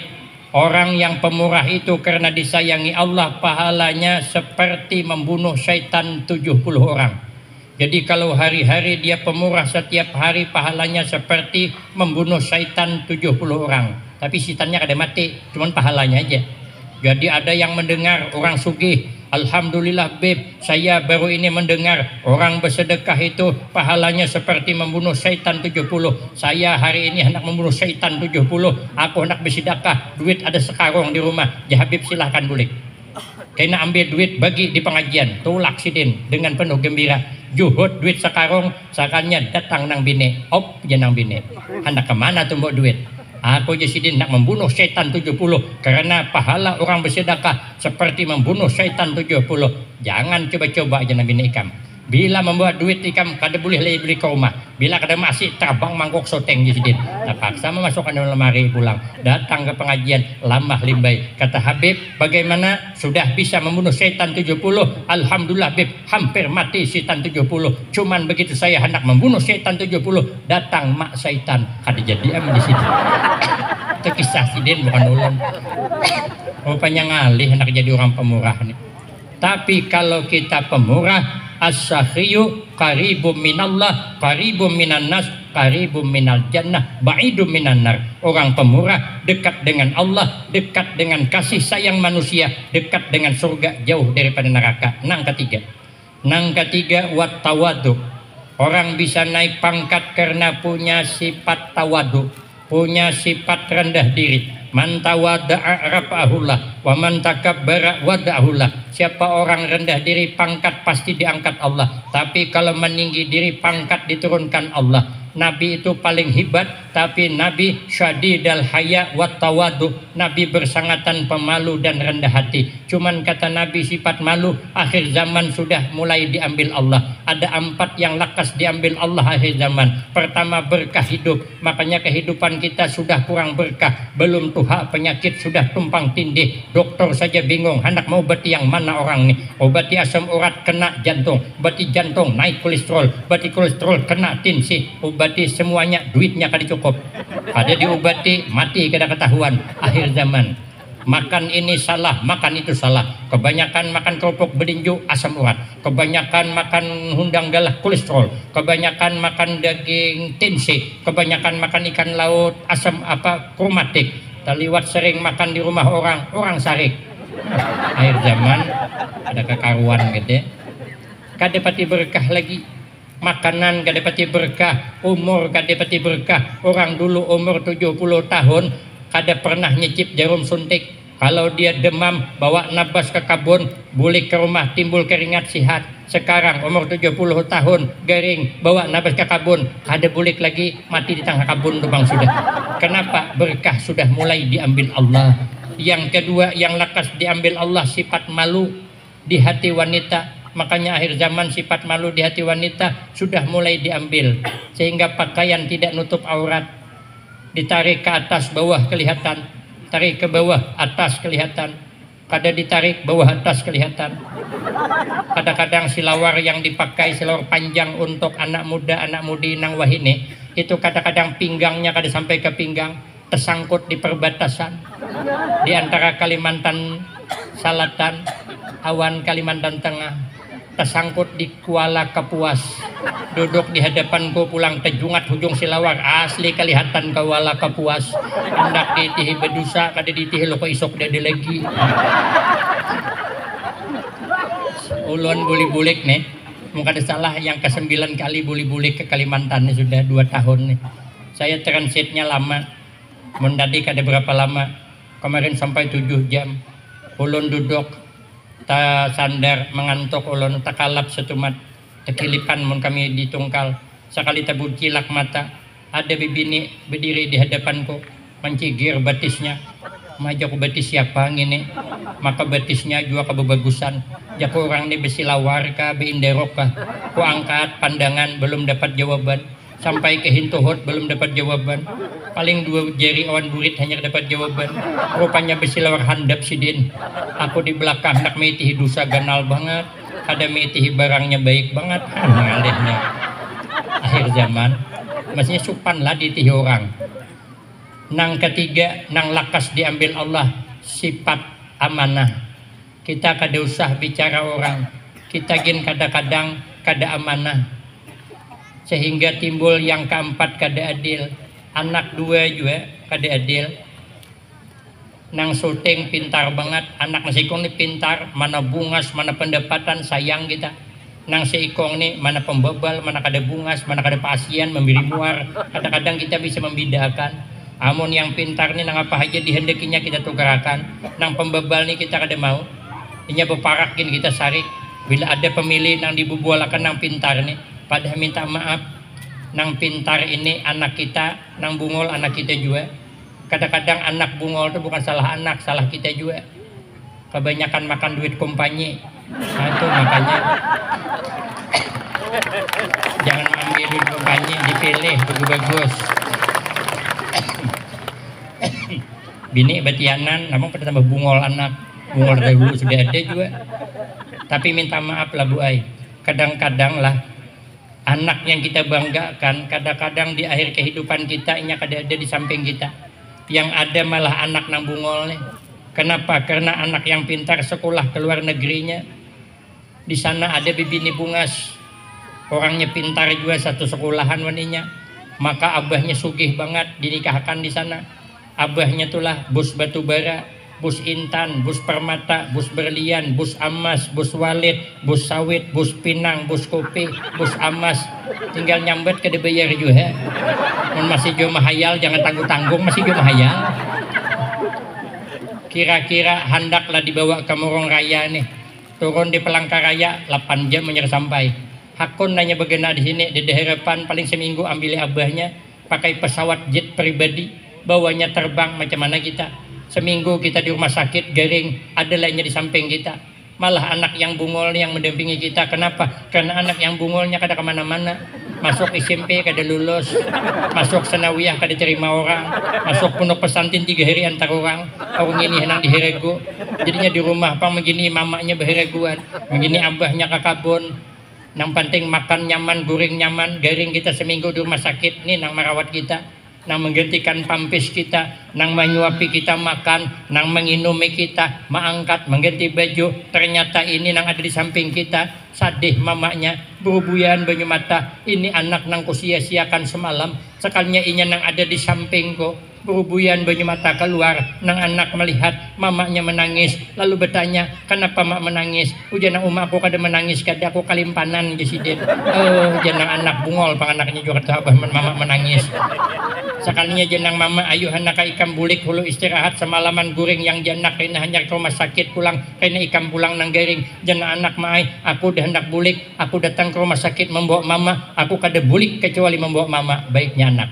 orang yang pemurah itu karena disayangi Allah pahalanya seperti membunuh syaitan 70 orang. Jadi kalau hari-hari dia pemurah, setiap hari pahalanya seperti membunuh syaitan 70 orang. Tapi syaitannya kada mati, cuman pahalanya aja. Jadi ada yang mendengar orang sugih, alhamdulillah Beb, saya baru ini mendengar orang bersedekah itu pahalanya seperti membunuh syaitan 70. Saya hari ini hendak membunuh syaitan 70. Aku hendak bersedekah, duit ada sekarung di rumah. Ya Habib silahkan boleh. Kena ambil duit bagi di pengajian. Tolak sidin dengan penuh gembira. Juhud duit sekarung, sakannya datang nang bine. Op, janang bine. Hendak kemana tuh mbok duit? Aku jasidin nak membunuh syaitan 70 karena pahala orang bersedekah seperti membunuh syaitan 70. Jangan coba-coba aja Nabi Ikam. Bila membuat duit ikam kada boleh lagi beli ke rumah. Bila kada masih terbang mangkok soteng jasidin. Terpaksa memasukkan dalam lemari pulang. Datang ke pengajian lambah limbai. Kata Habib, bagaimana sudah bisa membunuh syaitan 70? Alhamdulillah Habib, hampir mati syaitan 70. Cuman begitu saya hendak membunuh syaitan 70, datang mak syaitan. Kada jadi am di situ. Itu kisah sidin bukan ulun. Rupanya ngalih hendak jadi orang pemurah nih. Tapi kalau kita pemurah, as-sakhiyu qaribum minallah, qaribum minan nas, qaribum minal jannah, ba'idum minan nar. Orang pemurah dekat dengan Allah, dekat dengan kasih sayang manusia, dekat dengan surga, jauh daripada neraka. Nang ketiga wat tawadu. Orang bisa naik pangkat karena punya sifat tawadu, punya sifat rendah diri. Man tawada'a rafa'ahullah wa man takabbara wada'ahullah. Siapa orang rendah diri pangkat pasti diangkat Allah. Tapi kalau meninggi diri pangkat diturunkan Allah. Nabi itu paling hebat, tapi Nabi syadidal haya wat tawadu. Nabi bersangatan pemalu dan rendah hati. Cuman kata Nabi sifat malu akhir zaman sudah mulai diambil Allah. Ada 4 yang lakas diambil Allah akhir zaman. Pertama berkah hidup. Makanya kehidupan kita sudah kurang berkah. Belum tuha penyakit sudah tumpang tindih. Dokter saja bingung hendak mau obati yang mana orang nih. Obati asam urat kena jantung, obati jantung naik kolesterol, obati kolesterol kena tensi, obati semuanya duitnya kada cukup. Ada diobati mati kada ketahuan. Akhir zaman. Makan ini salah, makan itu salah. Kebanyakan makan kerupuk belinju asam urat. Kebanyakan makan hundang galah kolesterol. Kebanyakan makan daging tensi. Kebanyakan makan ikan laut asam kromatik. Terliwat sering makan di rumah orang sarik. Akhir zaman ada kekaruan gede. Kada pati berkah lagi. Makanan kada pati berkah, umur kada pati berkah. Orang dulu umur 70 tahun kada pernah nyicip jarum suntik. Kalau dia demam bawa nabas ke kabun, boleh ke rumah timbul keringat sihat. Sekarang umur 70 tahun garing bawa nabas ke kabun, kada boleh lagi, mati di tengah kabun tuh bang sudah. Kenapa? Berkah sudah mulai diambil Allah. Yang kedua yang lakas diambil Allah sifat malu di hati wanita. Makanya akhir zaman sifat malu di hati wanita sudah mulai diambil. Sehingga pakaian tidak nutup aurat. Ditarik ke atas bawah kelihatan. Tarik ke bawah atas kelihatan. Kada ditarik bawah atas kelihatan. Kadang-kadang silawar yang dipakai silawar panjang untuk anak muda anak mudi nang wahine. Itu kadang-kadang pinggangnya kada sampai ke pinggang. Tersangkut di perbatasan. Di antara Kalimantan Selatan, awan Kalimantan Tengah. Tersangkut di Kuala Kapuas. Duduk di hadapanku pulang tejungat hujung silawar asli kelihatan Kuala Kapuas. Hendak ditihi bedusa kada ditihi lo ko isok dia lagi. Ulun bulik-bulik nih. Mungkin ada salah yang ke-9 kali bulik-bulik ke Kalimantan nih sudah 2 tahun nih. Saya transitnya lama. Mendadi kada berapa lama. Kemarin sampai 7 jam. Ulun duduk ta sandar mengantuk ulun takalap setumat tekilipan mun kami ditungkal sekali tabur cilak mata ada bibini berdiri di hadapanku mencigir batisnya maju ku batis siapa ngini maka batisnya juga kebagusan jaku orang ni besilawar ka beinderok ka ku angkat pandangan belum dapat jawaban sampai ke hintuhut belum dapat jawaban paling 2 jari awan burit hanya dapat jawaban rupanya besilawar handap sidin aku di belakang nak mitihi dosa ganal banget ada mitihi barangnya baik banget ngalehnya akhir zaman maksudnya supan lah ditihi orang. Nang ketiga, nang lakas diambil Allah sifat amanah. Kita kada usah bicara orang, kita gin kadang-kadang kada amanah. Sehingga timbul yang keempat kada adil. Anak 2 juga kada adil. Nang syuting pintar banget, anak nasi ikong ni pintar, mana bungas, mana pendapatan sayang kita. Nang si ikong ni mana pembebal, mana kada bungas, mana kada pasien, memberi muar. Kadang-kadang kita bisa membedakan. Amun yang pintar ni nang apa aja dihendakinya kita tukarakan, nang pembebal ni kita kada mau, inya beparakin kita sarik. Bila ada pemilih nang dibubualakan nang pintar ni, padahal minta maaf, nang pintar ini anak kita, nang bungol anak kita juga. Kadang-kadang anak bungol itu bukan salah anak, salah kita juga. Kebanyakan makan duit kompanye, nah itu makanya jangan ambil duit kompanye, dipilih bagus-bagus. Bini batianan namun pada tambah bungol anak bungol dahulu sudah ada juga tapi minta maaf lah Bu Ai kadang-kadang lah anak yang kita banggakan kadang-kadang di akhir kehidupan kita ini kada ada di samping kita yang ada malah anak nang bungol nih kenapa karena anak yang pintar sekolah ke luar negerinya di sana ada bibini bungas orangnya pintar juga satu sekolahan waninya maka abahnya sugih banget dinikahkan di sana. Abahnya itulah bus batubara, bus intan, bus permata, bus berlian, bus emas, bus walit, bus sawit, bus pinang, bus kopi, bus emas. Tinggal nyambet ke dibayar juga. Masih jauh mahayal, jangan tanggung-tanggung masih jauh mahayal. Kira-kira hendaklah dibawa ke Murong Raya nih. Turun di Pelangkaraya 8 jam menyerah sampai. Hakun nanya begena di sini di harapan paling seminggu ambil abahnya pakai pesawat jet pribadi. Bawanya terbang macam mana kita seminggu kita di rumah sakit garing ada lainnya di samping kita malah anak yang bungol yang mendampingi kita kenapa karena anak yang bungolnya kada kemana-mana masuk SMP kada lulus masuk sanawiyah kada terima orang masuk pondok pesantren 3 hari antar orang ini henang di herego jadinya di rumah pang begini mamanya berhereguan begini abahnya ke kabun nang penting makan nyaman goreng nyaman garing kita seminggu di rumah sakit nih nang merawat kita nang menggantikan pampis kita, nang menyuapi kita makan, nang menginumi kita, mengangkat, mengganti baju. Ternyata ini nang ada di samping kita, sadih mamanya, berubuyan banyu mata. Ini anak nang kusia-siakan semalam, sekalinya inya nang ada di sampingku. Berubuyan banyu mata keluar, nang anak melihat mamanya menangis, lalu bertanya, kenapa mak menangis? Ujanang aku kada menangis, kada aku kalimpanan jesiden. Oh, janang anak bungol, pang anaknya juga tahu mama menangis. Sekalinya jenang mama, ayo anak ikam bulik hulu istirahat semalaman guring yang janak kena hanya ke rumah sakit pulang, kena ikam pulang nang garing. Jenang anak maai, aku dah hendak bulik, aku datang ke rumah sakit membawa mama, aku kada bulik kecuali membawa mama. Baiknya anak.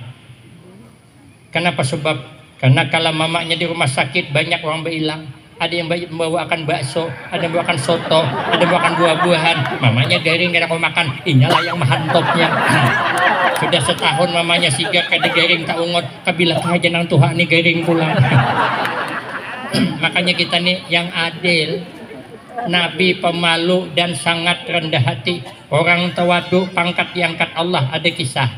Kenapa sebab? Karena kalau mamanya di rumah sakit banyak orang berhilang. Ada yang membawakan bakso, ada yang membawakan soto, ada yang membawakan buah-buahan. Mamanya garing kada kau makan, inilah yang mahantopnya. Sudah setahun mamanya sigak kada garing tak ungot, kabila aja nang Tuhan ni garing pulang. Makanya kita nih yang adil, Nabi pemalu dan sangat rendah hati. Orang tawadu pangkat diangkat Allah ada kisah.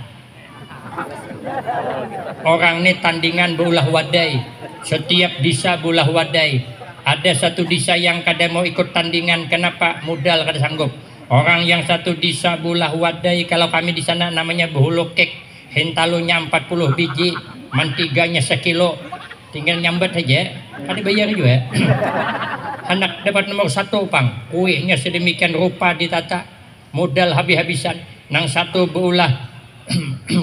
Orang ini tandingan berulah wadai, setiap disa berulah wadai. Ada satu disa yang kada mau ikut tandingan, kenapa? Modal kada sanggup. Orang yang satu disa berulah wadai, kalau kami di sana namanya behulu kek, hentalunya 40 biji, mantiganya 1 kilo, tinggal nyambet aja, kada bayar juga. Anak dapat nomor 1 pang, kuihnya sedemikian rupa ditata, modal habis-habisan. Nang satu berulah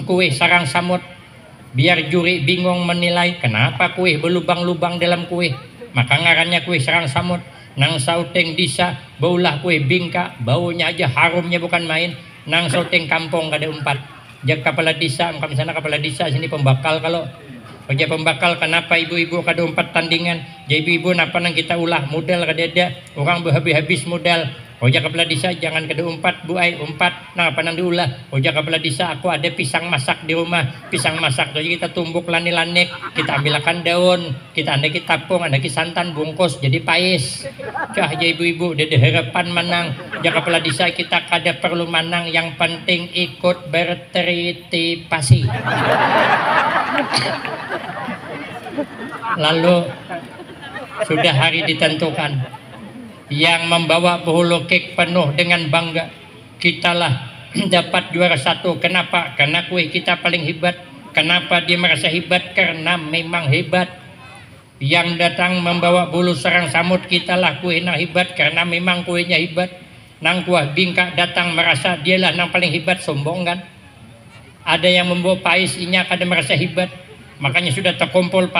kue sarang samut, biar juri bingung menilai kenapa kue berlubang-lubang dalam kue, maka ngarannya kue sarang samut. Nang sauteng disa baulah kue bingka, baunya aja harumnya bukan main. Nang sauteng kampung kada umpat. Jak kepala desa, kami sana kepala desa, sini pembakal kalau kerja pembakal. Kenapa ibu-ibu kada umpat tandingan? Jadi ibu-ibu napa nang kita ulah modal kada ada, orang berhabis-habis modal. Oja kepala desa jangan kada umpat bu ai umpat nah apa nang diulah. Oja kepala desa aku ada pisang masak di rumah, pisang masak jadi kita tumbuk lani-lanik, kita ambilkan daun, kita anda kita tapung, anda kita santan bungkus jadi pais. Cah aja ibu-ibu dede harapan menang. Ja kepala desa kita kada perlu menang, yang penting ikut berpartisipasi. Lalu sudah hari ditentukan, yang membawa Behulu Cake penuh dengan bangga, kitalah dapat juara 1. Kenapa? Karena kue kita paling hebat. Kenapa dia merasa hebat? Karena memang hebat. Yang datang membawa bulu sarang samut, kitalah kue yang hebat karena memang kuenya hebat. Nang kuah bingka datang merasa dialah yang paling hebat, sombong kan? Ada yang membawa pais inya kada merasa hebat. Makanya sudah terkumpul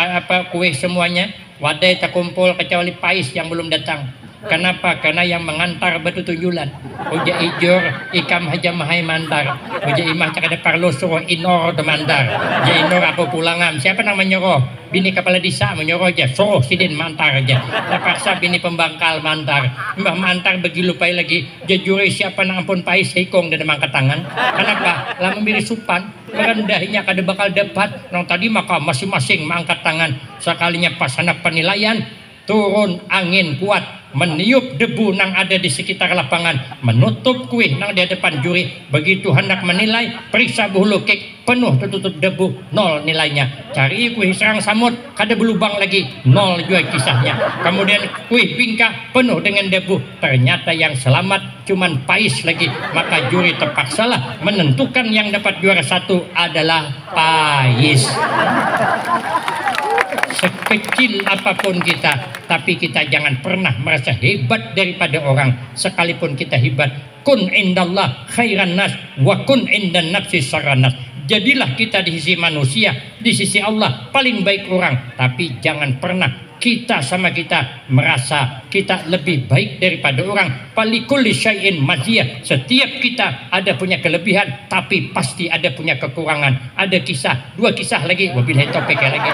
kue semuanya, wadai terkumpul kecuali pais yang belum datang. Kenapa? Karena yang mengantar batu tunjulan. Uja ijor ikam haja mahai mantar. Uja imah cakada parlo suruh inor demandar. Ja inor aku pulangam. Siapa nang menyuruh? Bini kepala desa menyuruh aja. Suruh sidin mantar aja. Terpaksa bini pembangkal mantar. Mbah mantar bagi lupai lagi. Jajuri siapa nang ampun pais hikong dan mangkat tangan. Kenapa? Lama miri supan. Merendahnya kada bakal dapat. Nang tadi maka masing-masing mangkat tangan. Sekalinya pas anak penilaian turun angin kuat, meniup debu nang ada di sekitar lapangan, menutup kue nang di depan juri. Begitu hendak menilai, periksa Behulu Cake penuh tertutup debu, 0 nilainya. Cari kue sarang samut kada berlubang lagi, 0 juga kisahnya. Kemudian kue bingka penuh dengan debu, ternyata yang selamat cuman pais lagi. Maka juri terpaksalah menentukan yang dapat juara 1 adalah pais. Sekecil apapun kita, tapi kita jangan pernah merasa hebat daripada orang. Sekalipun kita hebat, kun indallah khairan nas wa kun indan nafsi syarran nas. Jadilah kita di sisi manusia, di sisi Allah paling baik orang. Tapi jangan pernah kita sama kita merasa kita lebih baik daripada orang. Palikulli syai'in maziyah. Setiap kita ada punya kelebihan, tapi pasti ada punya kekurangan. Ada kisah, 2 kisah lagi, wabillahi taufiq lagi.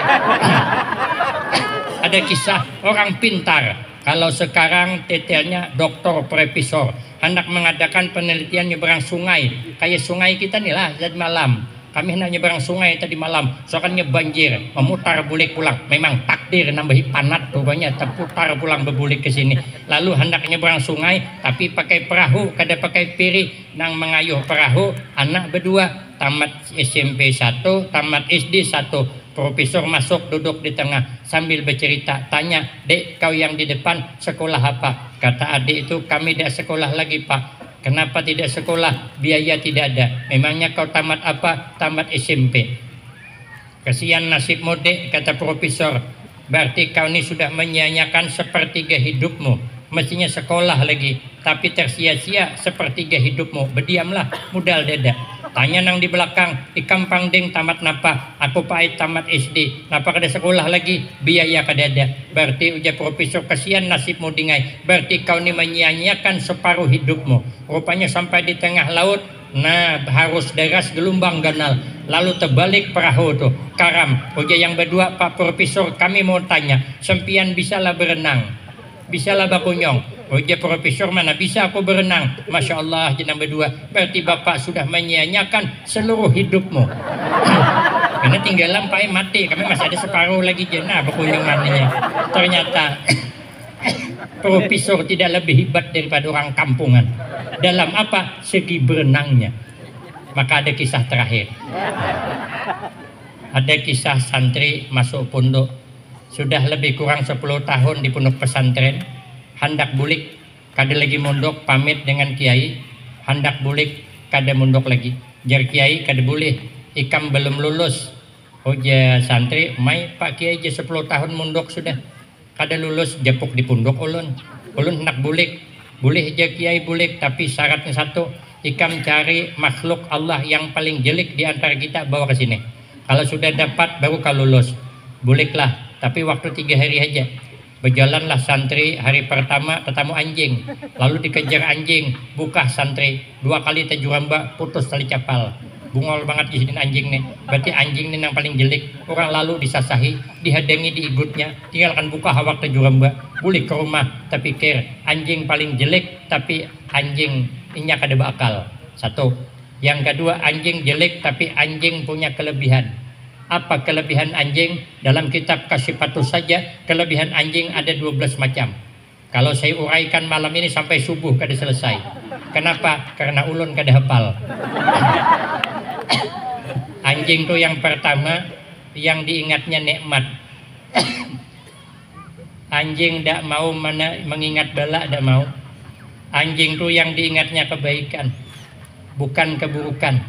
Ada kisah orang pintar. Kalau sekarang detailnya doktor profesor hendak mengadakan penelitian nyeberang sungai. Kayak sungai kita nih lah, jadi malam kami hendak nyeberang sungai tadi malam, soalnya banjir, memutar bulik pulang. Memang takdir nambahi panat rupanya, terputar pulang berbulik ke sini. Lalu hendak nyeberang sungai, tapi pakai perahu, kada pakai piri. Nang mengayuh perahu, anak berdua, tamat SMP 1, tamat SD 1. Profesor masuk duduk di tengah sambil bercerita, tanya, dek kau yang di depan sekolah apa? Kata adik itu, kami tidak sekolah lagi pak. Kenapa tidak sekolah? Biaya tidak ada. Memangnya kau tamat apa? Tamat SMP. Kasihan nasibmu dek, kata profesor. Berarti kau ini sudah menyia-nyiakan sepertiga hidupmu. Mestinya sekolah lagi, tapi tersia-sia sepertiga hidupmu. Berdiamlah, modal dada. Tanya nang di belakang, ikam pangding tamat napa? Aku pahit tamat SD. Napa kada sekolah lagi? Biaya kada ada. Berarti ujar profesor, kasihan nasibmu dingai. Berarti kau ni menyia-nyiakan separuh hidupmu. Rupanya sampai di tengah laut, nah harus deras gelombang ganal. Lalu terbalik perahu tuh, karam. Ujar yang berdua, Pak Profesor, kami mau tanya, sempian bisalah berenang? Bisalah bakunyong? Ujar profesor, mana bisa aku berenang? Masya Allah, jenang berdua. Berarti bapak sudah menyia-nyiakan seluruh hidupmu. Karena tinggal lampai mati. Kami masih ada separuh lagi jenah bakunyongannya. Ternyata profesor tidak lebih hebat daripada orang kampungan. Dalam apa? Segi berenangnya. Maka ada kisah terakhir. Ada kisah santri masuk pondok. Sudah lebih kurang 10 tahun di pondok pesantren. Hendak bulik, kada lagi mondok, pamit dengan kiai. Hendak bulik, kada mondok lagi. Jar kiai, kada boleh, ikam belum lulus. Ujar santri, mai pak kiai je 10 tahun mondok sudah, kada lulus, japuk di pondok ulun. Ulun hendak bulik, boleh aja kiai bulik, tapi syaratnya satu, ikam cari makhluk Allah yang paling jelek di antara kita, bawa ke sini. Kalau sudah dapat baru kau lulus, buliklah, tapi waktu 3 hari aja. Berjalanlah santri hari pertama ketemu anjing, lalu dikejar anjing, buka santri 2 kali tajuramba, putus tali capal. Bungol banget di sini anjing nih. Berarti anjing nih yang paling jelek. Orang lalu disasahi, dihadangi diigutnya, tinggalkan buka hawak tajuramba, balik ke rumah. Tapi pikir anjing paling jelek, tapi anjing inya kada bakal. Satu. Yang kedua, anjing jelek tapi anjing punya kelebihan. Apa kelebihan anjing? Dalam kitab Kasyifatus saja, kelebihan anjing ada 12 macam. Kalau saya uraikan malam ini sampai subuh kada selesai. Kenapa? Karena ulun kada hafal. Anjing tuh yang pertama, yang diingatnya nikmat. Anjing tidak mau mengingat bala, tidak mau. Anjing tuh yang diingatnya kebaikan, bukan keburukan.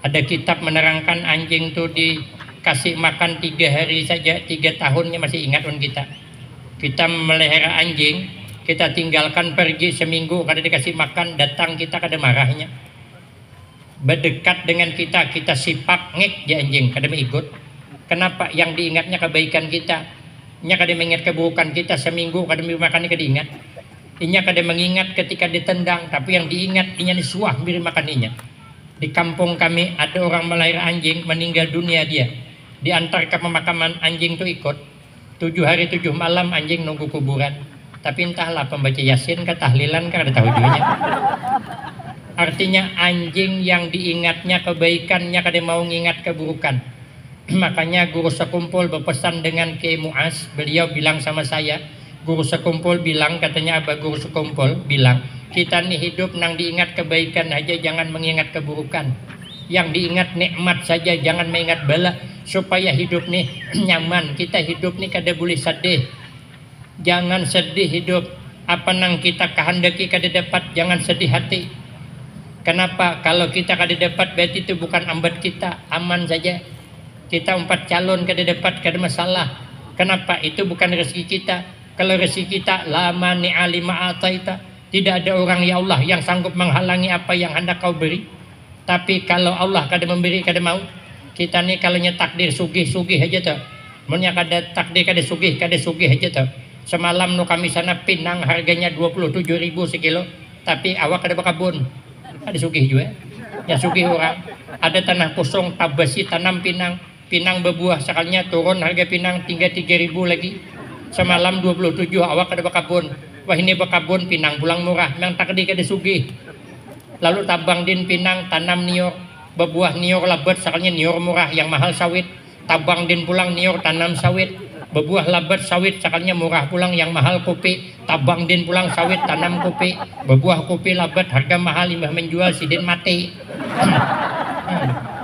Ada kitab menerangkan anjing tuh dikasih makan 3 hari saja, 3 tahunnya masih ingat kita. Kita melihara anjing, kita tinggalkan pergi seminggu, kada dikasih makan, datang kita kada marahnya. Berdekat dengan kita, kita sipak ngek ya anjing, kada mengikut. Kenapa? Yang diingatnya kebaikan kita. Nya kada mengingat keburukan kita seminggu, kada makan kada ingat. Inya kada mengingat ketika ditendang, tapi yang diingat inya disuah beri makan inya. Di kampung kami ada orang melahirkan anjing, meninggal dunia dia. Diantar ke pemakaman, anjing itu ikut. 7 hari 7 malam anjing nunggu kuburan. Tapi entahlah pembaca Yasin ke tahlilan kan ada tahu juga. Artinya anjing yang diingatnya kebaikannya kada mau ngingat keburukan. Makanya guru sekumpul berpesan dengan Kiai Muaz, beliau bilang sama saya, guru sekumpul bilang, katanya Abah guru sekumpul bilang, kita nih hidup nang diingat kebaikan aja, jangan mengingat keburukan. Yang diingat nikmat saja, jangan mengingat bala, supaya hidup nih nyaman. Kita hidup nih kada boleh sedih. Jangan sedih hidup. Apa nang kita kehendaki kada dapat, jangan sedih hati. Kenapa? Kalau kita kada dapat berarti itu bukan ambat kita, aman saja. Kita 4 calon kada dapat, kada masalah. Kenapa? Itu bukan rezeki kita. Kalau rezeki kita lama ni'alima ataita, tidak ada orang ya Allah yang sanggup menghalangi apa yang hendak kau beri. Tapi kalau Allah kada memberi, kada mau. Kita nih kalau takdir sugih-sugih aja tuh. Munnya kada takdir kada sugih aja tuh. Semalam no kami sana pinang harganya 27.000 sekilo, tapi awak kada bakabun. Ada sugih juga. Ya sugih orang. Ada tanah kosong tabasi tanam pinang, pinang berbuah sekalinya turun harga pinang tinggal 3.000 lagi. Semalam 27 awak kada bakabun. Wah ini bakabun pinang pulang murah, memang takdir kada sugih. Lalu tabang din pinang tanam nior, berbuah nior labat sekalinya nior murah yang mahal sawit. Tabang din pulang nior tanam sawit, berbuah labat sawit sekalinya murah pulang yang mahal kopi. Tabang din pulang sawit tanam kopi, berbuah kopi labat harga mahal limbah menjual si din mati.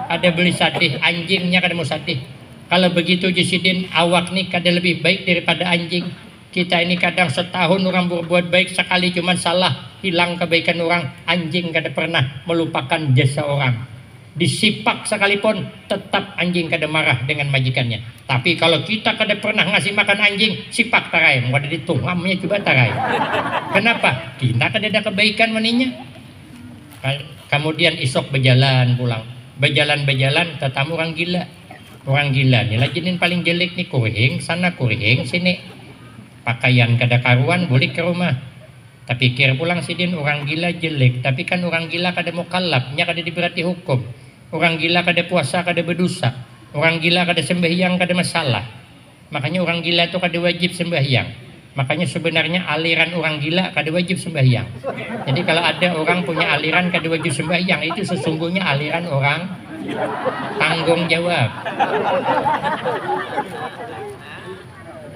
Ada beli sadih, anjingnya kada mau sadih. Kalau begitu Jisidin awak nih kada lebih baik daripada anjing. Kita ini kadang setahun orang berbuat baik sekali cuman salah, hilang kebaikan orang. Anjing kada pernah melupakan jasa orang. Disipak sekalipun tetap anjing kada marah dengan majikannya. Tapi kalau kita kada pernah ngasih makan anjing, sipak tarai, mau ada ditungamnya juga tarai. Kenapa? Kita kada ada kebaikan maninya. Kemudian isok berjalan pulang, berjalan tetamu orang gila. Orang gila nih lajinin paling jelek nih, kuring sana kuring sini, pakaian kada karuan boleh ke rumah. Tapi pikir pulang sidin orang gila jelek, tapi kan orang gila kada mukallaf, nya kada diberati hukum. Orang gila kada puasa kada berdosa, orang gila kada sembahyang kada masalah. Makanya orang gila itu kada wajib sembahyang. Makanya sebenarnya aliran orang gila kada wajib sembahyang. Jadi kalau ada orang punya aliran kada wajib sembahyang, itu sesungguhnya aliran orang tanggung jawab.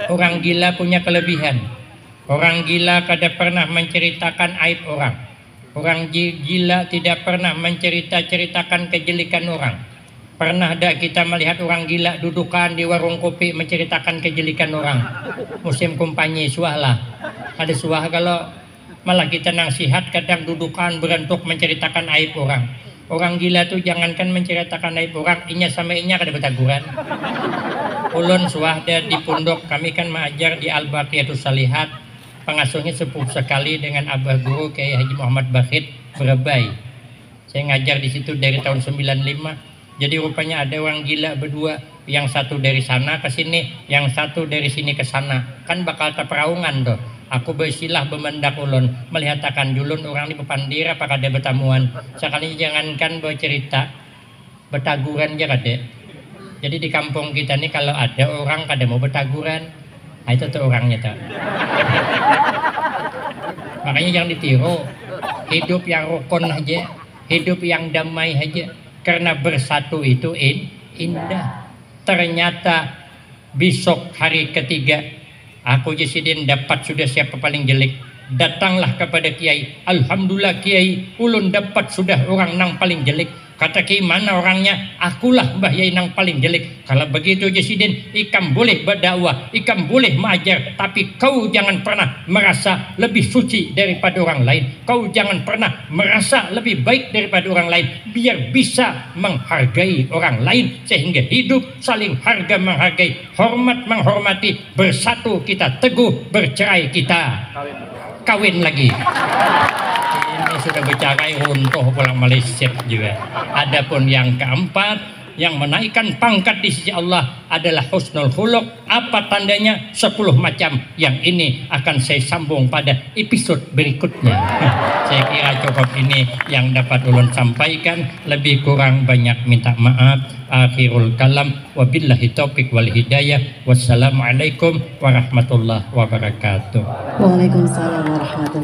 Orang gila punya kelebihan. Orang gila kada pernah menceritakan aib orang. Orang gila tidak pernah menceritakan kejelekan orang. Pernah ada kita melihat orang gila dudukan di warung kopi menceritakan kejelekan orang. Musim kumpanye suah lah. Ada suah kalau malah kita nasihat kadang dudukan berentuk menceritakan aib orang. Orang gila tuh jangankan menceritakan aib orang, inya sama inya kada betaguran. Ulun suahda di pondok kami kan mengajar di Al-Baqiyatus Salihat, pengasuhnya sepuh sekali dengan Abah Guru Kiai Haji Muhammad Bakhit Berebay. Saya ngajar di situ dari tahun 95. Jadi rupanya ada orang gila berdua, yang satu dari sana ke sini, yang satu dari sini ke sana, kan bakal terperaungan tuh. Aku bersilah bemendak ulun melihat akan julun orang di pepandira apakah ada betamuan sekali jangankan bercerita betaguran aja kade. Jadi di kampung kita nih kalau ada orang kada mau betaguran, nah itu tuh orangnya tuh. Makanya jangan ditiru, hidup yang rukun aja, hidup yang damai aja, karena bersatu itu indah. Ternyata besok hari ketiga aku Jasidin dapat sudah siapa paling jelek, datanglah kepada kiai, alhamdulillah kiai ulun dapat sudah orang nang paling jelek. Kata kiai, mana orangnya? Akulah Mbah Yai nang paling jelek. Kalau begitu Jasidin, ikam boleh berdakwah, ikam boleh mengajar, tapi kau jangan pernah merasa lebih suci daripada orang lain. Kau jangan pernah merasa lebih baik daripada orang lain, biar bisa menghargai orang lain, sehingga hidup saling harga menghargai, hormat menghormati, bersatu kita teguh, bercerai kita kawin lagi. Ini sudah bicara runtuh pulang Malaysia juga. Adapun yang keempat, yang menaikkan pangkat di sisi Allah adalah husnul khuluq. Apa tandanya? 10 macam. Yang ini akan saya sambung pada episode berikutnya. Saya kira cukup ini yang dapat ulun sampaikan. Lebih kurang banyak minta maaf. Akhirul kalam, wabillahi taufiq wal hidayah. Wassalamualaikum warahmatullahi wabarakatuh. Waalaikumsalam warahmatullahi wabarakatuh.